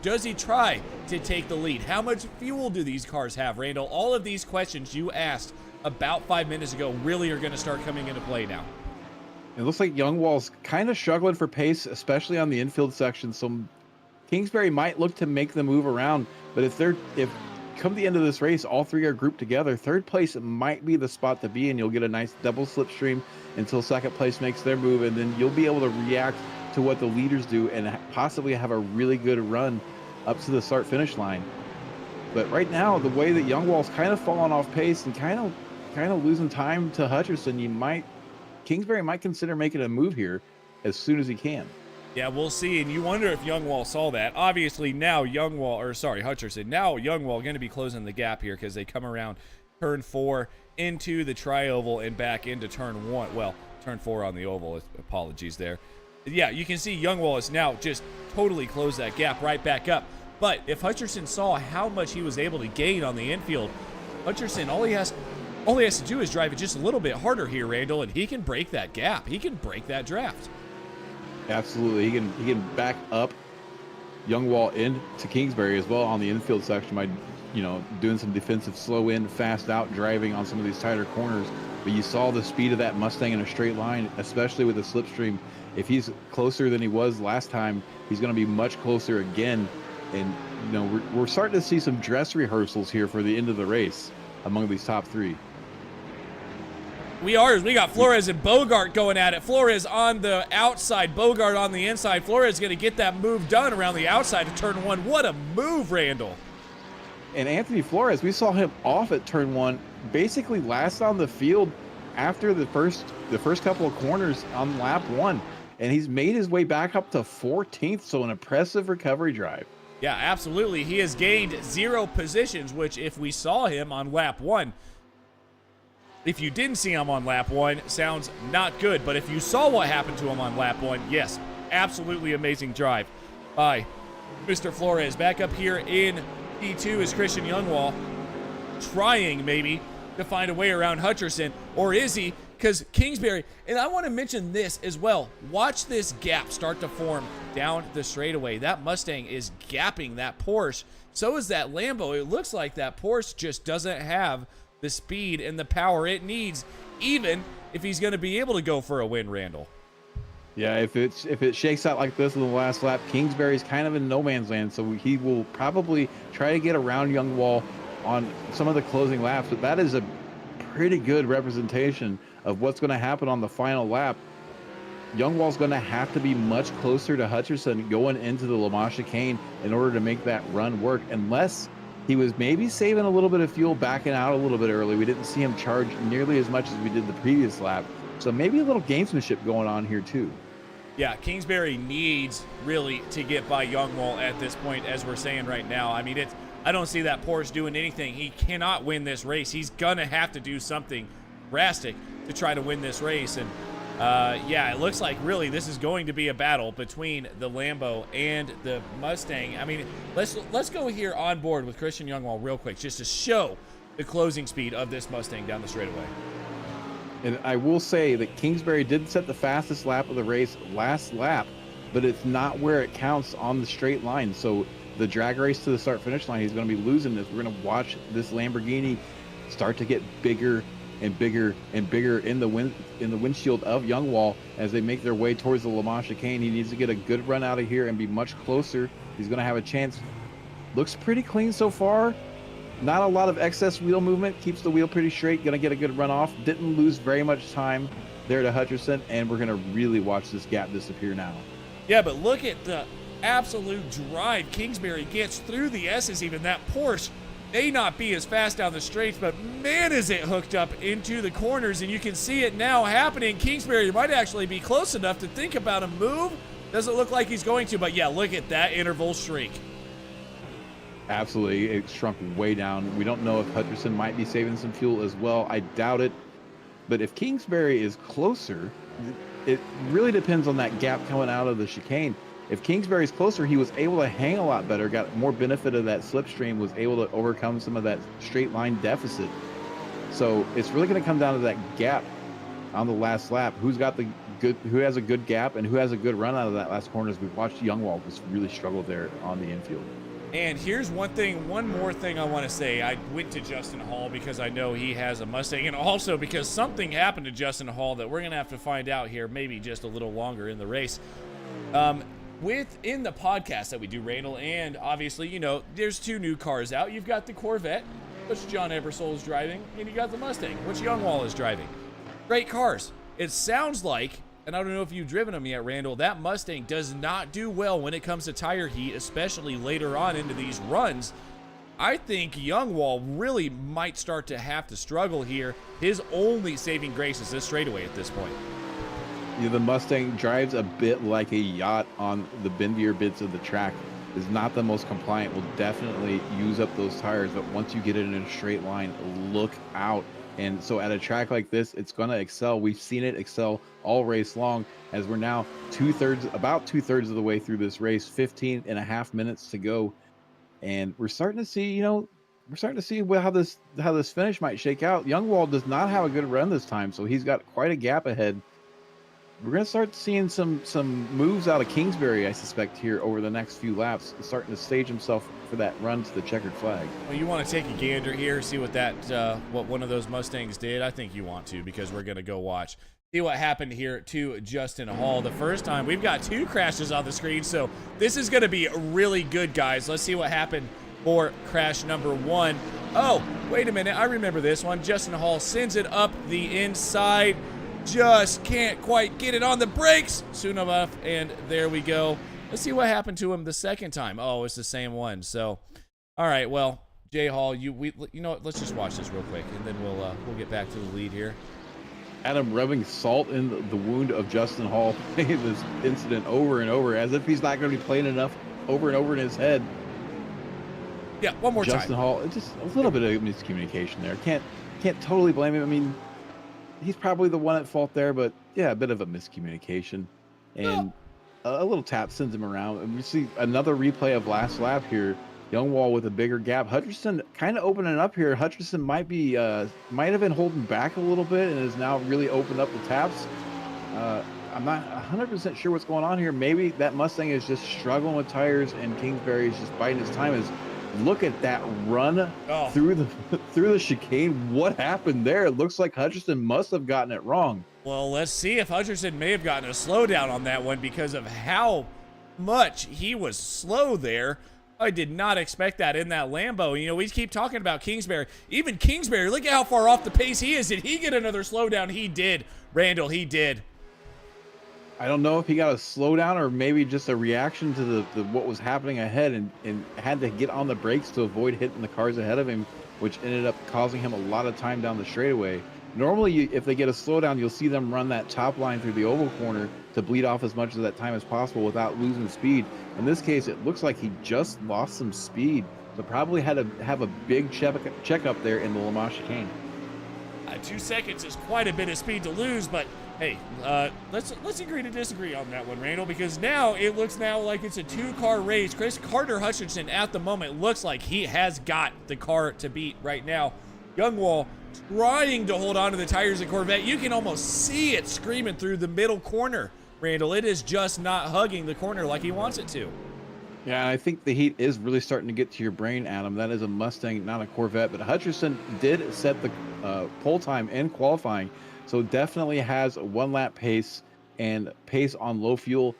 does he try to take the lead? How much fuel do these cars have, Randall? All of these questions you asked about 5 minutes ago really are going to start coming into play now. It looks like Youngwall's kind of struggling for pace, especially on the infield section. So Kingsbury might look to make the move around, but if come the end of this race, all 3 are grouped together, 3rd place might be the spot to be, and you'll get a nice double slipstream until 2nd place makes their move, and then you'll be able to react to what the leaders do and possibly have a really good run up to the start finish line. But right now, the way that Youngwall's kind of falling off pace and kind of losing time to Hutcherson, Kingsbury might consider making a move here as soon as he can. Yeah, we'll see, and you wonder if Youngwall saw that. Obviously, now Hutcherson, now Youngwall going to be closing the gap here, because they come around turn 4 into the tri-oval and back into turn 1. Well, turn 4 on the oval, apologies there. Yeah, you can see Youngwall is now just totally closed that gap right back up. But if Hutcherson saw how much he was able to gain on the infield, Hutcherson, all he has to do is drive it just a little bit harder here, Randall, and he can break that gap. He can break that draft. Absolutely, he can back up Youngwall into Kingsbury as well on the infield section by, doing some defensive slow in, fast out driving on some of these tighter corners. But you saw the speed of that Mustang in a straight line, especially with the slipstream. If he's closer than he was last time, he's going to be much closer again. And we're starting to see some dress rehearsals here for the end of the race among these top three. We got Flores and Bogart going at it. Flores on the outside, Bogart on the inside. Flores going to get that move done around the outside of turn one. What a move, Randall. And Anthony Flores, we saw him off at turn one, basically last on the field after the first couple of corners on lap one. And he's made his way back up to 14th, so an impressive recovery drive. Yeah, absolutely. He has gained 0 positions, which if we saw him on lap one, if you didn't see him on lap one, sounds not good. But if you saw what happened to him on lap one, yes, absolutely amazing drive by Mr. Flores. Back up here in P2 is Christian Youngwall, trying maybe to find a way around Hutcherson, or is he? Because Kingsbury, and I want to mention this as well, watch this gap start to form down the straightaway. That Mustang is gapping that Porsche. So is that Lambo. It looks like that Porsche just doesn't have the speed and the power it needs, even if he's going to be able to go for a win, Randall. Yeah, if it shakes out like this in the last lap, Kingsbury's kind of in no man's land, so he will probably try to get around Youngwall on some of the closing laps. But that is a pretty good representation of what's going to happen on the final lap. Youngwall's going to have to be much closer to Hutcherson going into the Le Mans chicane in order to make that run work, unless he was maybe saving a little bit of fuel, backing out a little bit early. We didn't see him charge nearly as much as we did the previous lap. So maybe a little gamesmanship going on here too. Yeah, Kingsbury needs really to get by Youngwall at this point, as we're saying right now. I mean, I don't see that Porsche doing anything. He cannot win this race. He's going to have to do something drastic to try to win this race. And yeah, it looks like really this is going to be a battle between the Lambo and the Mustang. I mean, let's go here on board with Christian Youngwall real quick, just to show the closing speed of this Mustang down the straightaway. And I will say that Kingsbury did set the fastest lap of the race last lap, but it's not where it counts on the straight line. So the drag race to the start finish line, he's going to be losing this. We're going to watch this Lamborghini start to get bigger and bigger and bigger in the windshield of Youngwall as they make their way towards the Le Mans chicane. He needs to get a good run out of here and be much closer. He's going to have a chance. Looks pretty clean so far. Not a lot of excess wheel movement. Keeps the wheel pretty straight. Going to get a good run off. Didn't lose very much time there to Hutcherson, and we're going to really watch this gap disappear now. Yeah, but look at the absolute drive Kingsbury gets through the S's. Even that Porsche may not be as fast down the straights, but man, is it hooked up into the corners, and you can see it now happening. Kingsbury might actually be close enough to think about a move. Doesn't look like he's going to, but yeah, look at that interval shrink. Absolutely, it shrunk way down. We don't know if Hutcherson might be saving some fuel as well. I doubt it. But if Kingsbury is closer, it really depends on that gap coming out of the chicane. If Kingsbury's closer, he was able to hang a lot better, got more benefit of that slipstream, was able to overcome some of that straight line deficit. So it's really going to come down to that gap on the last lap. Who has a good gap and who has a good run out of that last corner, as we've watched Youngwall just really struggle there on the infield. And here's one more thing I want to say. I went to Justin Hall because I know he has a Mustang, and also because something happened to Justin Hall that we're going to have to find out here maybe just a little longer in the race. Within the podcast that we do, Randall, and obviously, there's 2 new cars out. You've got the Corvette, which John Ebersole is driving, and you got the Mustang, which Youngwall is driving. Great cars. It sounds like, and I don't know if you've driven them yet, Randall, that Mustang does not do well when it comes to tire heat, especially later on into these runs. I think Youngwall really might start to have to struggle here. His only saving grace is this straightaway at this point. Yeah, the Mustang drives a bit like a yacht on the bendier bits of the track. Is not the most compliant, will definitely use up those tires, but once you get it in a straight line, look out And so at a track like this, it's going to excel. We've seen it excel all race long, as we're now about two thirds of the way through this race, 15 and a half minutes to go. And we're starting to see, how this finish might shake out. Youngwall does not have a good run this time, so he's got quite a gap ahead. We're going to start seeing some moves out of Kingsbury, I suspect, here over the next few laps, starting to stage himself for that run to the checkered flag. Well, you want to take a gander here, see what what one of those Mustangs did? I think you want to, because we're going to go watch. See what happened here to Justin Hall. The first time, we've got 2 crashes on the screen, so this is going to be really good, guys. Let's see what happened for crash number 1. Oh, wait a minute. I remember this one. Justin Hall sends it up the inside. Just can't quite get it on the brakes soon enough, and there we go. Let's see what happened to him the second time. Oh, it's the same one. So, all right, well, Jay Hall, you know what? Let's just watch this real quick, and then we'll get back to the lead here. Adam rubbing salt in the wound of Justin Hall, playing this incident over and over, as if he's not going to be playing enough over and over in his head. Yeah, one more time. Justin Hall, it's just a little bit of miscommunication there. Can't totally blame him. I mean, he's probably the one at fault there, but yeah, a bit of a miscommunication. And a little tap sends him around. And we see another replay of last lap here. Youngwall with a bigger gap. Hutcherson kind of opening up here. Hutcherson might have been holding back a little bit and has now really opened up the taps. I'm not 100% sure what's going on here. Maybe that Mustang is just struggling with tires and Kingsbury is just biding his time. Look at that run through the chicane. What happened there? It looks like Hutcherson must have gotten it wrong. Well, let's see if Hutcherson may have gotten a slowdown on that one because of how much he was slow there. I did not expect that in that Lambo. You know, we keep talking about Kingsbury. Even Kingsbury, look at how far off the pace he is. Did he get another slowdown? He did. Randall, he did. I don't know if he got a slowdown or maybe just a reaction to the what was happening ahead and had to get on the brakes to avoid hitting the cars ahead of him, which ended up causing him a lot of time down the straightaway. Normally, if they get a slowdown, you'll see them run that top line through the oval corner to bleed off as much of that time as possible without losing speed. In this case, it looks like he just lost some speed, so probably had to have a big checkup there in the Le Mans chicane. 2 seconds is quite a bit of speed to lose, but hey, let's agree to disagree on that one, Randall, because now it looks like it's a 2-car race. Carter Hutcherson at the moment looks like he has got the car to beat right now. Youngwall trying to hold on to the tires of Corvette. You can almost see it screaming through the middle corner, Randall. It is just not hugging the corner like he wants it to. Yeah, and I think the heat is really starting to get to your brain, Adam. That is a Mustang, not a Corvette. But Hutcherson did set the pole time in qualifying, so definitely has a 1-lap pace and pace on low fuel.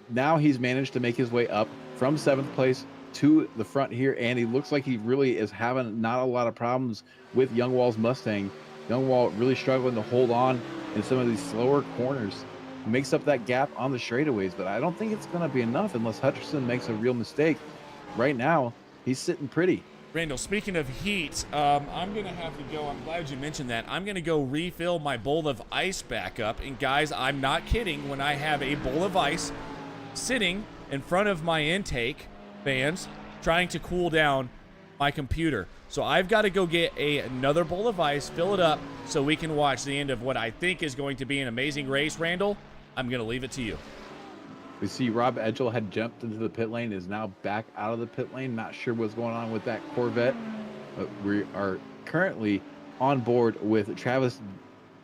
Now he's managed to make his way up from 7th place to the front here, and he looks like he really is having not a lot of problems with Youngwall's Mustang. Youngwall really struggling to hold on in some of these slower corners. Makes up that gap on the straightaways, but I don't think it's going to be enough unless Hutcherson makes a real mistake. Right now, he's sitting pretty. Randall, speaking of heat, I'm going to have to go. I'm glad you mentioned that. I'm going to go refill my bowl of ice back up. And guys, I'm not kidding. When I have a bowl of ice sitting in front of my intake fans trying to cool down my computer. So I've got to go get another bowl of ice, fill it up, so we can watch the end of what I think is going to be an amazing race. Randall, I'm going to leave it to you. We see Rob Edgell had jumped into the pit lane, is now back out of the pit lane. Not sure what's going on with that Corvette, but we are currently on board with Travis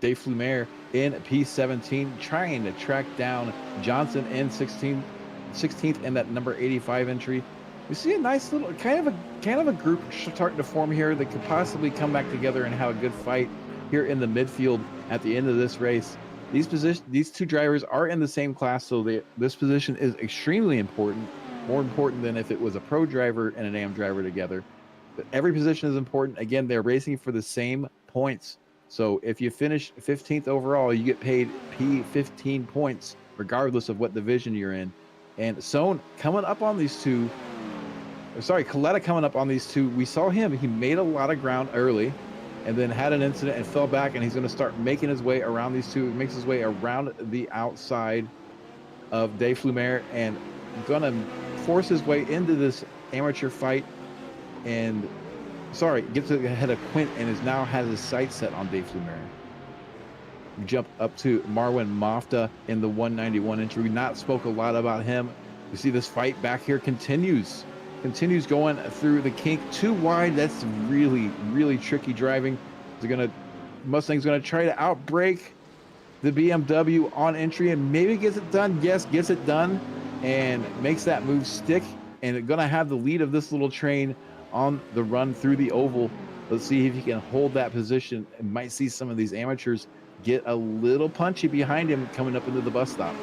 DeFlumer in P17, trying to track down Johnson in 16th in that number 85 entry. We see a nice little kind of a group starting to form here that could possibly come back together and have a good fight here in the midfield at the end of this race. These two drivers are in the same class, so this position is extremely important, more important than if it was a pro driver and an AM driver together. But every position is important. Again, they're racing for the same points. So if you finish 15th overall, you get paid P15 points, regardless of what division you're in. And Coletta coming up on these two. We saw him. He made a lot of ground early and then had an incident and fell back, and he's going to start making his way around these two. He makes his way around the outside of DeFlumer and going to force his way into this amateur fight. And gets ahead of Quint and is now has his sights set on Dave Flumer. Jump up to Marwin Mofta in the 191 inch. We not spoke a lot about him. You see this fight back here continues going through the kink, too wide. That's really tricky driving. Mustang's gonna try to outbrake the BMW on entry and maybe gets it done. Yes, gets it done and makes that move stick, and it's gonna have the lead of this little train on the run through the oval. Let's see if he can hold that position, and might see some of these amateurs get a little punchy behind him coming up into the bus stop.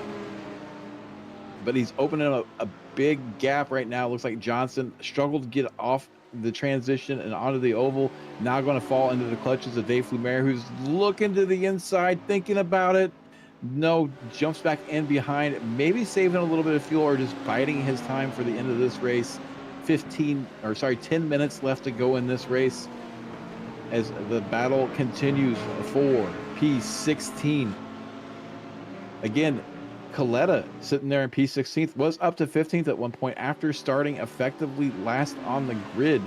But he's opening up a big gap right now. Looks like Johnson struggled to get off the transition and onto the oval. Now going to fall into the clutches of Dave Flumer, who's looking to the inside, thinking about it. No, jumps back in behind, maybe saving a little bit of fuel or just biding his time for the end of this race. 10 minutes left to go in this race as the battle continues for P16. Again, Coletta sitting there in P16th, was up to 15th at one point after starting effectively last on the grid.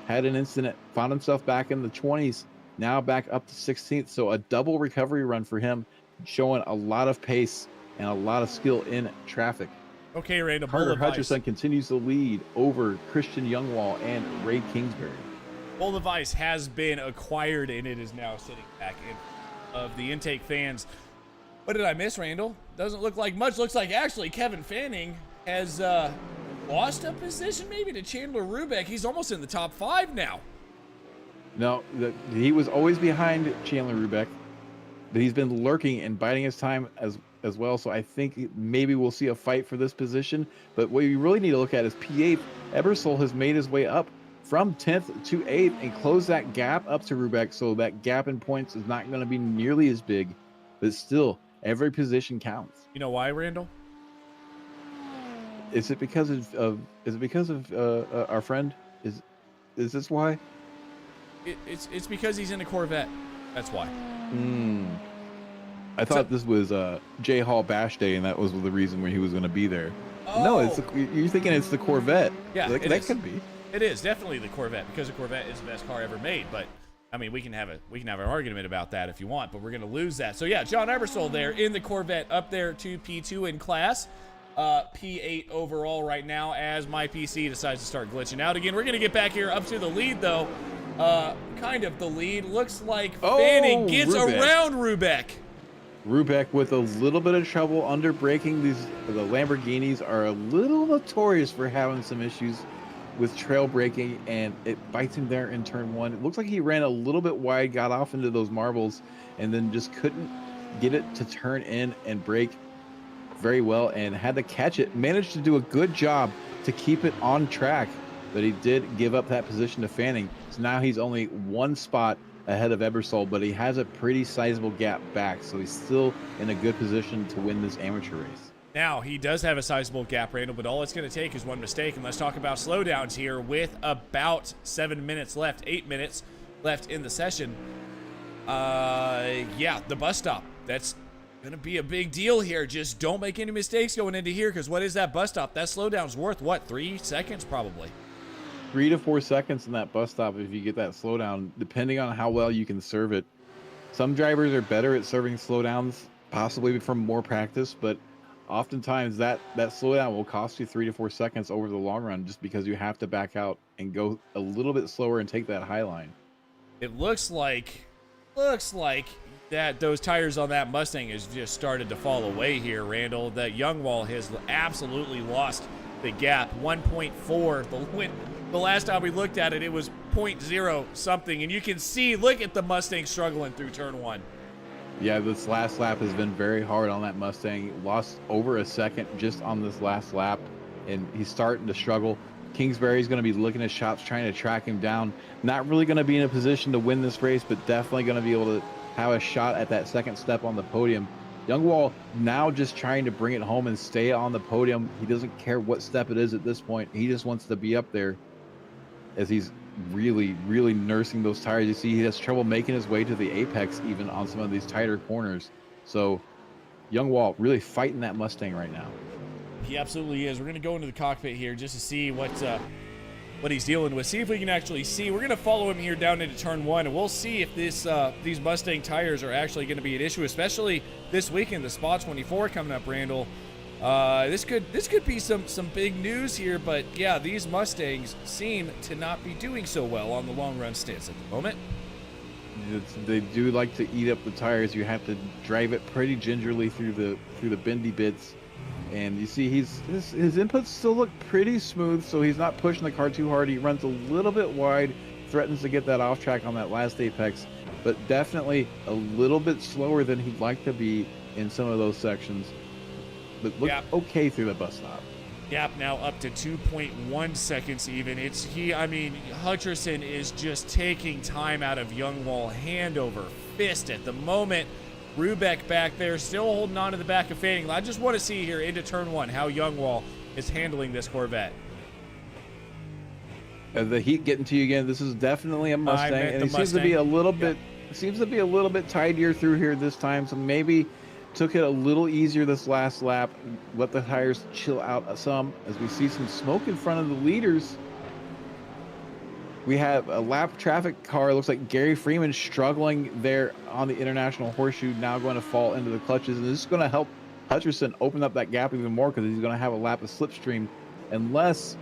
Had an incident, found himself back in the 20s, now back up to 16th. So a double recovery run for him, showing a lot of pace and a lot of skill in traffic. Okay, Randall. Carter Hutcherson continues to lead over Christian Youngwall and Ray Kingsbury. Bull of Ice has been acquired, and it is now sitting back in of the intake fans. What did I miss, Randall? Doesn't look like much. Looks like actually Kevin Fanning has lost a position maybe to Chandler Rubeck. He's almost in the top 5 now. No, he was always behind Chandler Rubeck, but he's been lurking and biding his time as well. So I think maybe we'll see a fight for this position. But what you really need to look at is P8. Ebersol has made his way up from 10th to 8th and closed that gap up to Rubeck. So that gap in points is not going to be nearly as big, but still, every position counts. You know why, Randall? Is it because of our friend? Is this why? It's because he's in a Corvette. That's why. I thought this was J Hall Bash Day, and that was the reason where he was going to be there. Oh. No, you're thinking it's the Corvette. Yeah, that could be. It is definitely the Corvette, because the Corvette is the best car ever made. But I mean, we can have an argument about that if you want, but we're going to lose that. So yeah, John Ebersol there in the Corvette, up there to P2 in class, P8 overall right now, as my PC decides to start glitching out again. We're going to get back here up to the lead though. Kind of the lead. Looks like Fanning gets around Rubeck. Rubeck with a little bit of trouble under braking. The Lamborghinis are a little notorious for having some issues with trail braking, and it bites him there in turn 1. It looks like he ran a little bit wide, got off into those marbles, and then just couldn't get it to turn in and brake very well, and had to catch it. Managed to do a good job to keep it on track, but he did give up that position to Fanning. So now he's only 1 spot ahead of Ebersol, but he has a pretty sizable gap back, so he's still in a good position to win this amateur race. Now, he does have a sizable gap, Randall, but all it's going to take is one mistake. And let's talk about slowdowns here with about 7 minutes left, 8 minutes left in the session. Yeah, the bus stop. That's going to be a big deal here. Just don't make any mistakes going into here, because what is that bus stop? That slowdown's worth, what, 3 seconds probably? 3 to 4 seconds in that bus stop if you get that slowdown, depending on how well you can serve it. Some drivers are better at serving slowdowns, possibly from more practice, but oftentimes that slowdown will cost you 3 to 4 seconds over the long run, just because you have to back out and go a little bit slower and take that high line. It looks like that those tires on that Mustang has just started to fall away here, Randall. That Youngwall has absolutely lost the gap. 1.4. The last time we looked at it, it was 0.0 something, and you can see, look at the Mustang struggling through turn 1. Yeah, this last lap has been very hard on that Mustang. Lost over a second just on this last lap, and he's starting to struggle. Kingsbury's going to be looking at shots, trying to track him down. Not really going to be in a position to win this race, but definitely going to be able to have a shot at that second step on the podium. Youngwall now just trying to bring it home and stay on the podium. He doesn't care what step it is at this point. He just wants to be up there, as he's really nursing those tires. You see he has trouble making his way to the apex even on some of these tighter corners. So Youngwall really fighting that Mustang right now. He absolutely is. We're going to go into the cockpit here just to see what what he's dealing with. See if we can actually see. We're going to follow him here down into turn 1, and we'll see if these Mustang tires are actually going to be an issue, especially this weekend, the Spa 24 coming up, Randall. This could be some big news here, but yeah, these Mustangs seem to not be doing so well on the long run stints at the moment. They do like to eat up the tires. You have to drive it pretty gingerly through the bendy bits. And you see his inputs still look pretty smooth, so he's not pushing the car too hard. He runs a little bit wide, threatens to get that off track on that last apex, but definitely a little bit slower than he'd like to be in some of those sections. But look okay through the bus stop. Gap now up to 2.1 seconds even. Hutcherson is just taking time out of Youngwall hand over fist at the moment. Rubeck back there still holding on to the back of Fanning. I just want to see here into turn 1 how Youngwall is handling this Corvette. The heat getting to you again. This is definitely a Mustang, and it seems to be a little bit tidier through here this time. So maybe took it a little easier this last lap. Let the tires chill out some as we see some smoke in front of the leaders. We have a lap traffic car. It looks like Gary Freeman struggling there on the International Horseshoe, now going to fall into the clutches. And this is going to help Hutcherson open up that gap even more because he's going to have a lap of slipstream, unless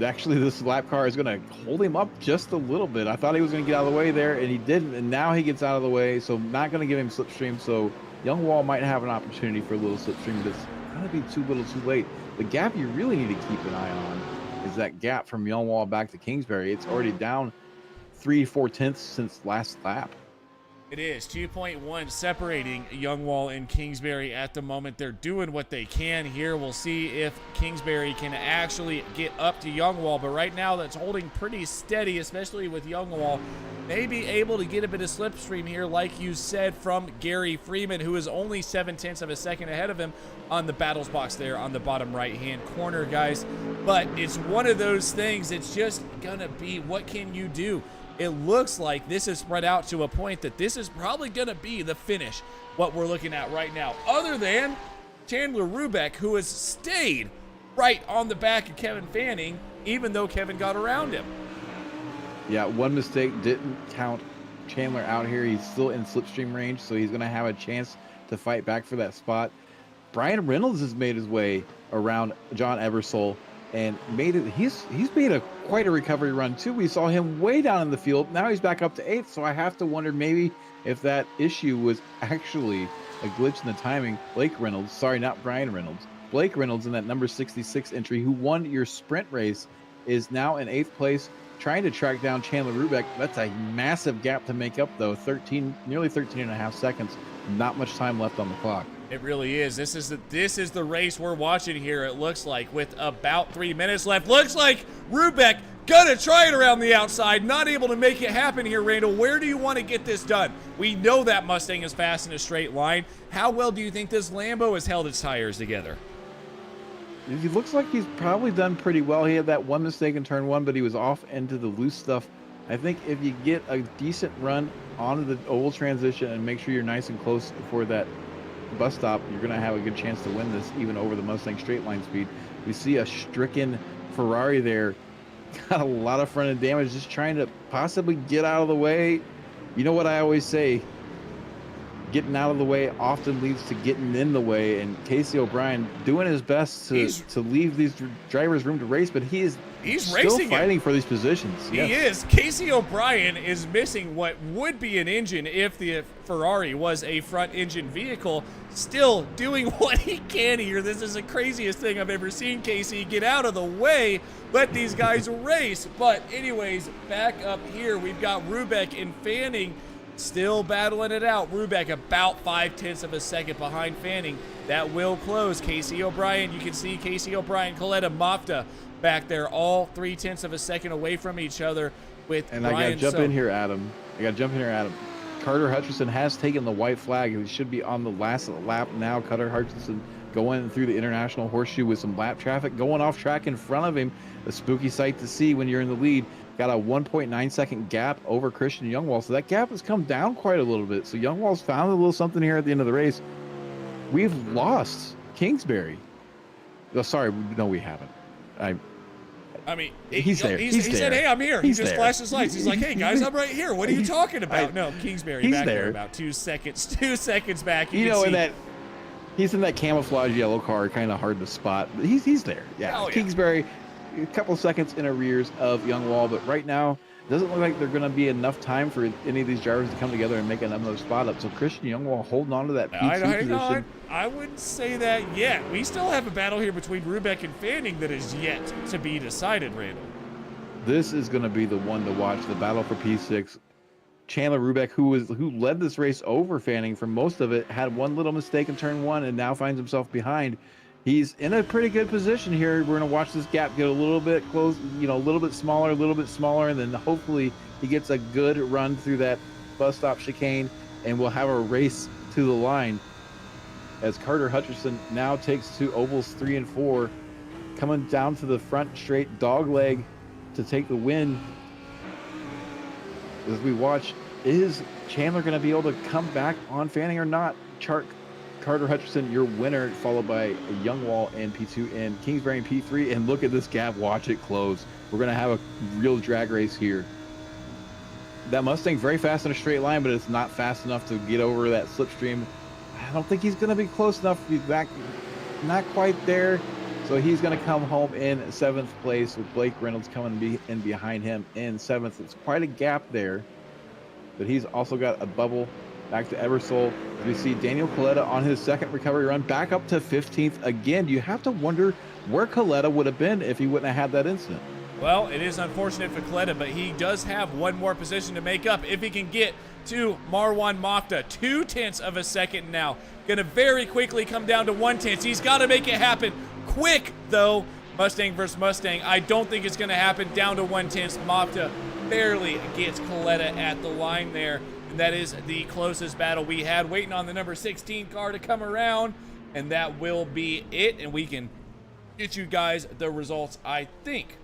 actually this lap car is going to hold him up just a little bit. I thought he was going to get out of the way there, and he didn't. And now he gets out of the way, so not going to give him slipstream. So Youngwall might have an opportunity for a little slipstream, but it's going to be too little too late. The gap you really need to keep an eye on is that gap from Youngwall back to Kingsbury. It's already down 3-4 tenths since last lap. It is 2.1 separating Youngwall and Kingsbury at the moment. They're doing what they can here. We'll see if Kingsbury can actually get up to Youngwall, but right now that's holding pretty steady, especially with Youngwall maybe able to get a bit of slipstream here, like you said, from Gary Freeman, who is only 0.7 of a second ahead of him on the battles box there on the bottom right-hand corner, guys. But it's one of those things. It's just gonna be, what can you do? It looks like this is spread out to a point that this is probably going to be the finish, what we're looking at right now, other than Chandler Rubeck, who has stayed right on the back of Kevin Fanning, even though Kevin got around him. Yeah, one mistake didn't count Chandler out here. He's still in slipstream range, so he's going to have a chance to fight back for that spot. Brian Reynolds has made his way around John Ebersole and made it. He's made quite a recovery run too. We saw him way down in the field. Now he's back up to 8th. So I have to wonder maybe if that issue was actually a glitch in the timing. Blake Reynolds, sorry, not Brian Reynolds. Blake Reynolds in that number 66 entry, who won your sprint race, is now in 8th place, trying to track down Chandler Rubeck. That's a massive gap to make up, though. Nearly 13 and a half seconds. Not much time left on the clock. It really is. This is the race we're watching here, it looks like, with about 3 minutes left. Looks like Rubeck gonna try it around the outside, not able to make it happen here, Randall. Where do you want to get this done? We know that Mustang is fast in a straight line. How well do you think this Lambo has held its tires together? He looks like he's probably done pretty well. He had that one mistake in turn 1, but he was off into the loose stuff. I think if you get a decent run onto the oval transition and make sure you're nice and close before that bus stop, you're going to have a good chance to win this, even over the Mustang straight line speed. We see a stricken Ferrari there, got a lot of front end damage, just trying to possibly get out of the way. You know what I always say, getting out of the way often leads to getting in the way, and Casey O'Brien doing his best to leave these drivers room to race, but he's still fighting for these positions. He is. Casey O'Brien is missing what would be an engine if the Ferrari was a front engine vehicle, still doing what he can here. This is the craziest thing I've ever seen. Casey, get out of the way, let these guys race. But anyways, back up here, we've got Rubeck and Fanning still battling it out. Rubeck about 0.5 of a second behind Fanning. That will close. Casey O'Brien, you can see Casey O'Brien, Coletta Mofta back there, all 0.3 of a second away from each other with and Brian. I got to jump in here, Adam. Carter Hutcherson has taken the white flag. He should be on the last lap now. Carter Hutcherson going through the International Horseshoe with some lap traffic going off track in front of him. A spooky sight to see when you're in the lead. Got a 1.9 second gap over Christian Youngwall. So that gap has come down quite a little bit. So Youngwall's found a little something here at the end of the race. We've lost Kingsbury. Oh, sorry, no, we haven't. I mean, He's there. He said, "Hey, I'm here." He He's just there. flashed his lights. He's like, "Hey guys, I'm right here. What are you talking about?" No, Kingsbury He's back there there. about 2 seconds. 2 seconds back. You can know, see, in that he's in that camouflage yellow car, kind of hard to spot. But he's there. Yeah, Oh, yeah. Kingsbury, a couple seconds in arrears of Youngwall, but right now doesn't look like they're going to be enough time for any of these drivers to come together and make another spot up. So Christian Youngwall holding on to that P2 hang position. on. I wouldn't say that yet. We still have a battle here between Rubeck and Fanning that is yet to be decided, Randall. This is going to be the one to watch, the battle for P6. Chandler Rubeck, who led this race over Fanning for most of it, had one little mistake in turn one and now finds himself behind. He's in a pretty good position here. We're going to watch this gap get a little bit close, a little bit smaller, and then hopefully he gets a good run through that bus stop chicane, and we'll have a race to the line as Carter Hutcherson now takes to ovals 3 and 4, coming down to the front straight dog leg to take the win. As we watch, is Chandler going to be able to come back on Fanning or not? Carter Hutcherson, your winner, followed by Youngwall in P2 and Kingsbury in P3. And look at this gap. Watch it close. We're going to have a real drag race here. That Mustang very fast in a straight line, but it's not fast enough to get over that slipstream. I don't think he's going to be close enough to be back. Not quite there. So he's going to come home in 7th place with Blake Reynolds coming in behind him in 7th. It's quite a gap there, but he's also got a bubble back to Ebersol. We see Daniel Coletta on his second recovery run back up to 15th again. You have to wonder where Coletta would have been if he wouldn't have had that incident. Well, it is unfortunate for Coletta, but he does have one more position to make up if he can get to Marwan Mafta. 0.2 of a second now. Going to very quickly come down to 1/10. He's got to make it happen quick, though. Mustang versus Mustang. I don't think it's going to happen. Down to 1/10. Mafta barely gets Coletta at the line there. And that is the closest battle we had, waiting on the number 16 car to come around. And that will be it. And we can get you guys the results, I think.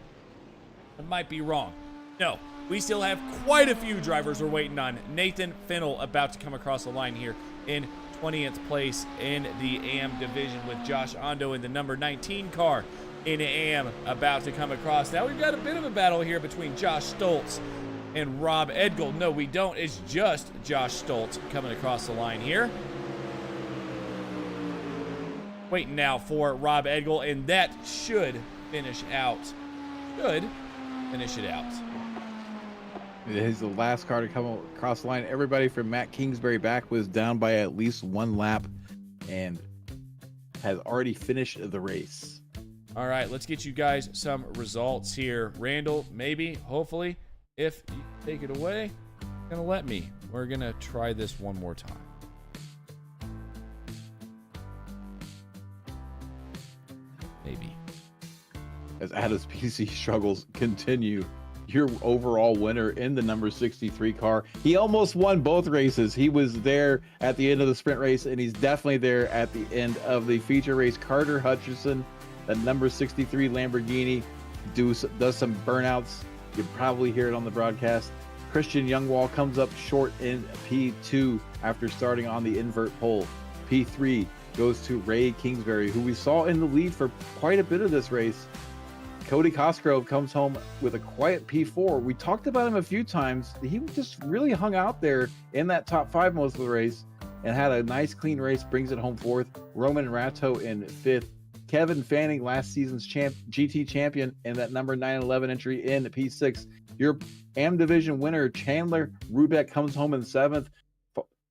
I might be wrong. No, we still have quite a few drivers we're waiting on. Nathan Fennell about to come across the line here in 20th place in the AM division, with Josh Ondo in the number 19 car in AM about to come across. Now we've got a bit of a battle here between Josh Stoltz and Rob Edgell. No, we don't. It's just Josh Stoltz coming across the line here. Waiting now for Rob Edgell, and that should finish out. Finish it out. It is the last car to come across the line. Everybody from Matt Kingsbury back was down by at least one lap and has already finished the race. All right, let's get you guys some results here. Randall, maybe, hopefully, if you take it away, you're gonna let me. We're gonna try this one more time. Maybe. As Addis PC struggles continue, your overall winner in the number 63 car. He almost won both races. He was there at the end of the sprint race, and he's definitely there at the end of the feature race. Carter Hutcherson, the number 63 Lamborghini, does some burnouts. You probably hear it on the broadcast. Christian Youngwall comes up short in P2 after starting on the invert pole. P3 goes to Ray Kingsbury, who we saw in the lead for quite a bit of this race. Cody Cosgrove comes home with a quiet P4. We talked about him a few times. He just really hung out there in that top 5 most of the race and had a nice clean race, brings it home 4th. Roman Ratto in 5th. Kevin Fanning, last season's GT champion, in that number 911 entry in P6. Your AM division winner, Chandler Rubeck, comes home in 7th,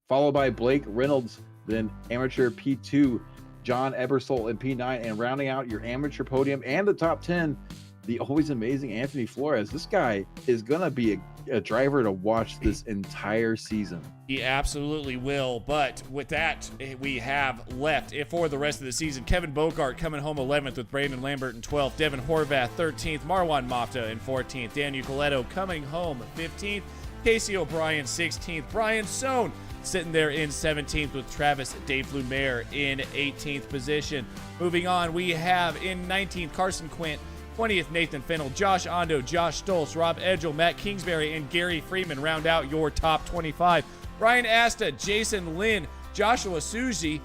followed by Blake Reynolds, then amateur P2, John Ebersol in P9, and rounding out your amateur podium and the top 10, the always amazing Anthony Flores. This guy is going to be a driver to watch this entire season. He absolutely will, but with that, we have left for the rest of the season. Kevin Bogart coming home 11th with Brandon Lambert in 12th, Devin Horvath 13th, Marwan Mafta in 14th, Daniel Coletto coming home 15th, Casey O'Brien 16th, Brian Sohn sitting there in 17th with Travis Dave-Lumiere in 18th position. Moving on, we have in 19th Carson Quint, 20th Nathan Fennell, Josh Ondo, Josh Stoltz, Rob Edgell, Matt Kingsbury, and Gary Freeman round out your top 25. Brian Asta, Jason Lynn, Joshua Suji,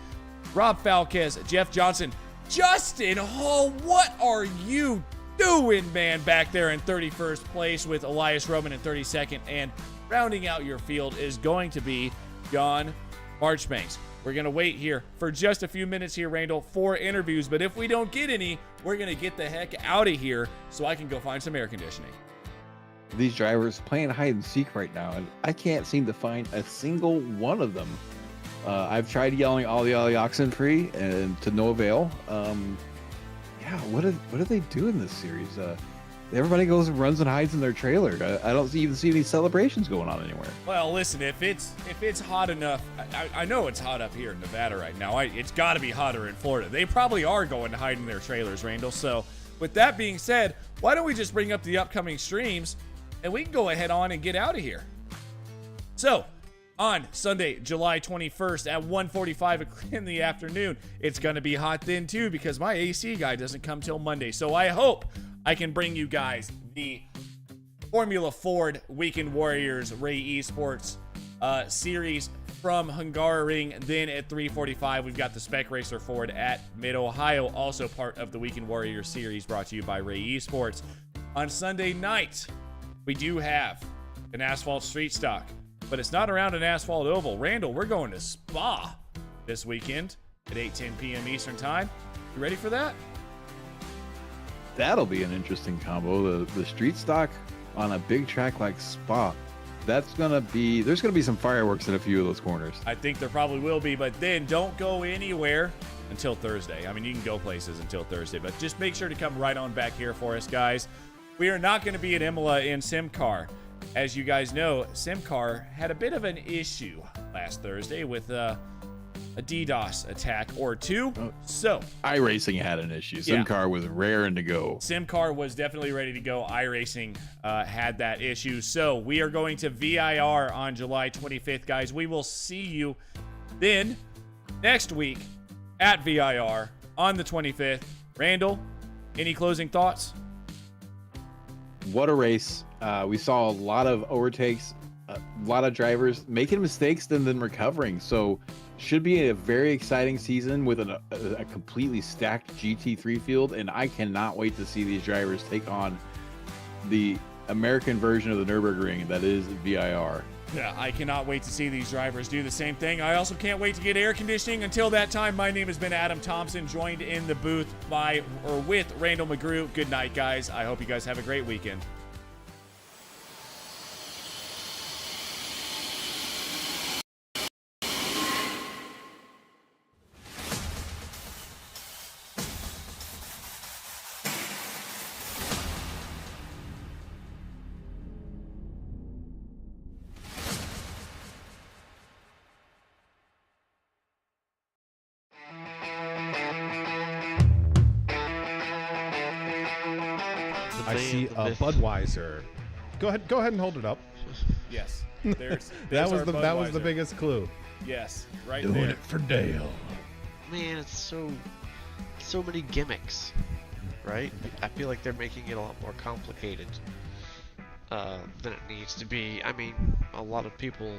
Rob Falquez, Jeff Johnson, Justin Hall. What are you doing, man, back there in 31st place with Elias Roman in 32nd. And rounding out your field is going to be John Marchbanks. We're going to wait here for just a few minutes here, Randall, for interviews. But if we don't get any, we're going to get the heck out of here so I can go find some air conditioning. These drivers playing hide and seek right now, and I can't seem to find a single one of them. I've tried yelling "Ollie Oxenfree" and to no avail. Yeah, what do they do in this series? Everybody goes and runs and hides in their trailer. I don't even see any celebrations going on anywhere. Well, listen, if it's hot enough, I know it's hot up here in Nevada right now. It's got to be hotter in Florida. They probably are going to hide in their trailers, Randall. So with that being said, why don't we just bring up the upcoming streams and we can go ahead on and get out of here. So on Sunday, July 21st at 1:45 in the afternoon, it's going to be hot then too because my AC guy doesn't come till Monday. So I hope I can bring you guys the Formula Ford Weekend Warriors Ray Esports series from Hungaroring. Then at 3:45, we've got the Spec Racer Ford at Mid-Ohio, also part of the Weekend Warriors series brought to you by Ray Esports. On Sunday night, we do have an asphalt street stock, but it's not around an asphalt oval. Randall, we're going to Spa this weekend at 8:10 p.m. Eastern Time. You ready for that? That'll be an interesting combo. The street stock on a big track like Spa. There's gonna be some fireworks in a few of those corners. I think there probably will be, but then don't go anywhere until Thursday. I mean, you can go places until Thursday, but just make sure to come right on back here for us, guys. We are not going to be at Imola in SimCAR. As you guys know, SimCAR had a bit of an issue last Thursday with a DDoS attack or two. So iRacing had an issue. SimCAR was raring to go. SimCAR was definitely ready to go. iRacing had that issue. So we are going to VIR on July 25th, guys. We will see you then next week at VIR on the 25th. Randall, any closing thoughts? What a race. We saw a lot of overtakes, a lot of drivers making mistakes and then recovering. So should be a very exciting season with a completely stacked GT3 field. And I cannot wait to see these drivers take on the American version of the Nürburgring that is VIR. Yeah, I cannot wait to see these drivers do the same thing. I also can't wait to get air conditioning. Until that time, my name has been Adam Thompson, joined in the booth with Randall McGrew. Good night, guys. I hope you guys have a great weekend. I see a Budweiser. Go ahead and hold it up. Yes. That was the biggest clue. Yes, right Doing there. it for Dale. Man, it's so many gimmicks, right? I feel like they're making it a lot more complicated than it needs to be. I mean, a lot of people,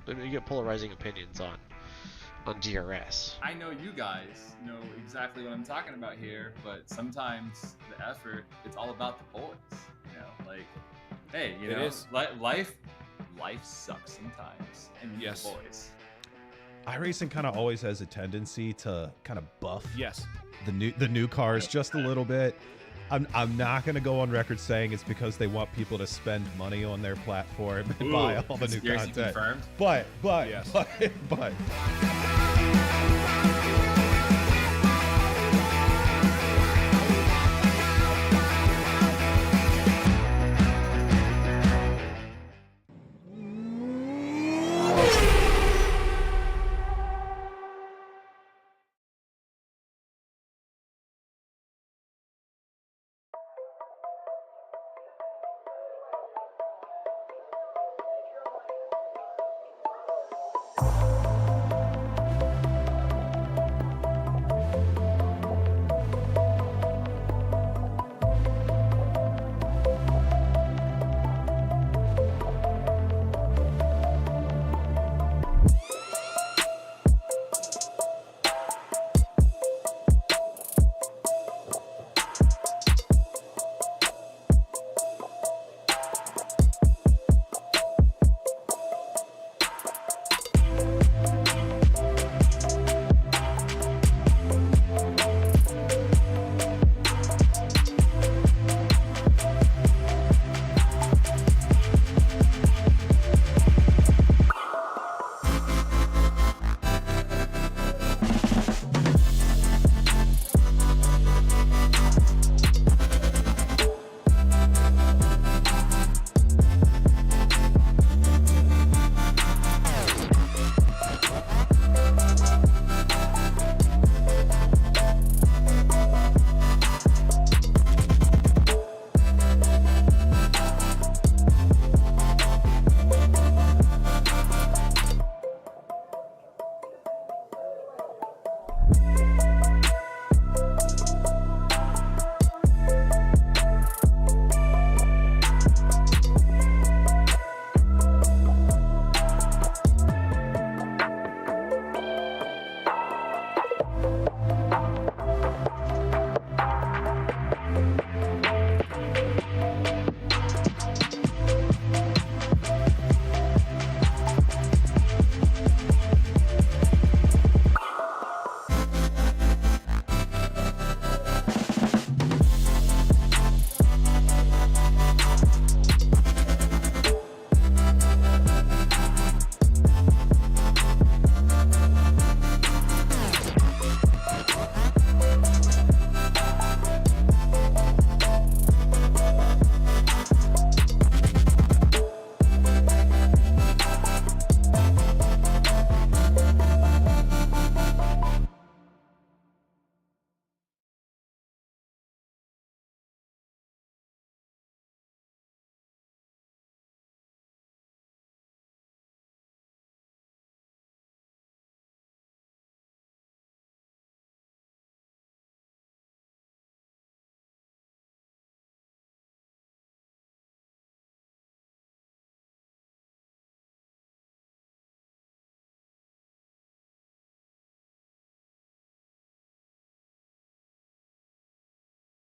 you get polarizing opinions on DRS. I know you guys know exactly what I'm talking about here, but sometimes the effort, it's all about the boys. You know, like, hey, you It know, is. life sucks sometimes, and you need Yes. the boys. iRacing kind of always has a tendency to kind of buff Yes. the new cars just a little bit. I'm not going to go on record saying it's because they want people to spend money on their platform and buy all the new Conspiracy content. confirmed. But Yes. but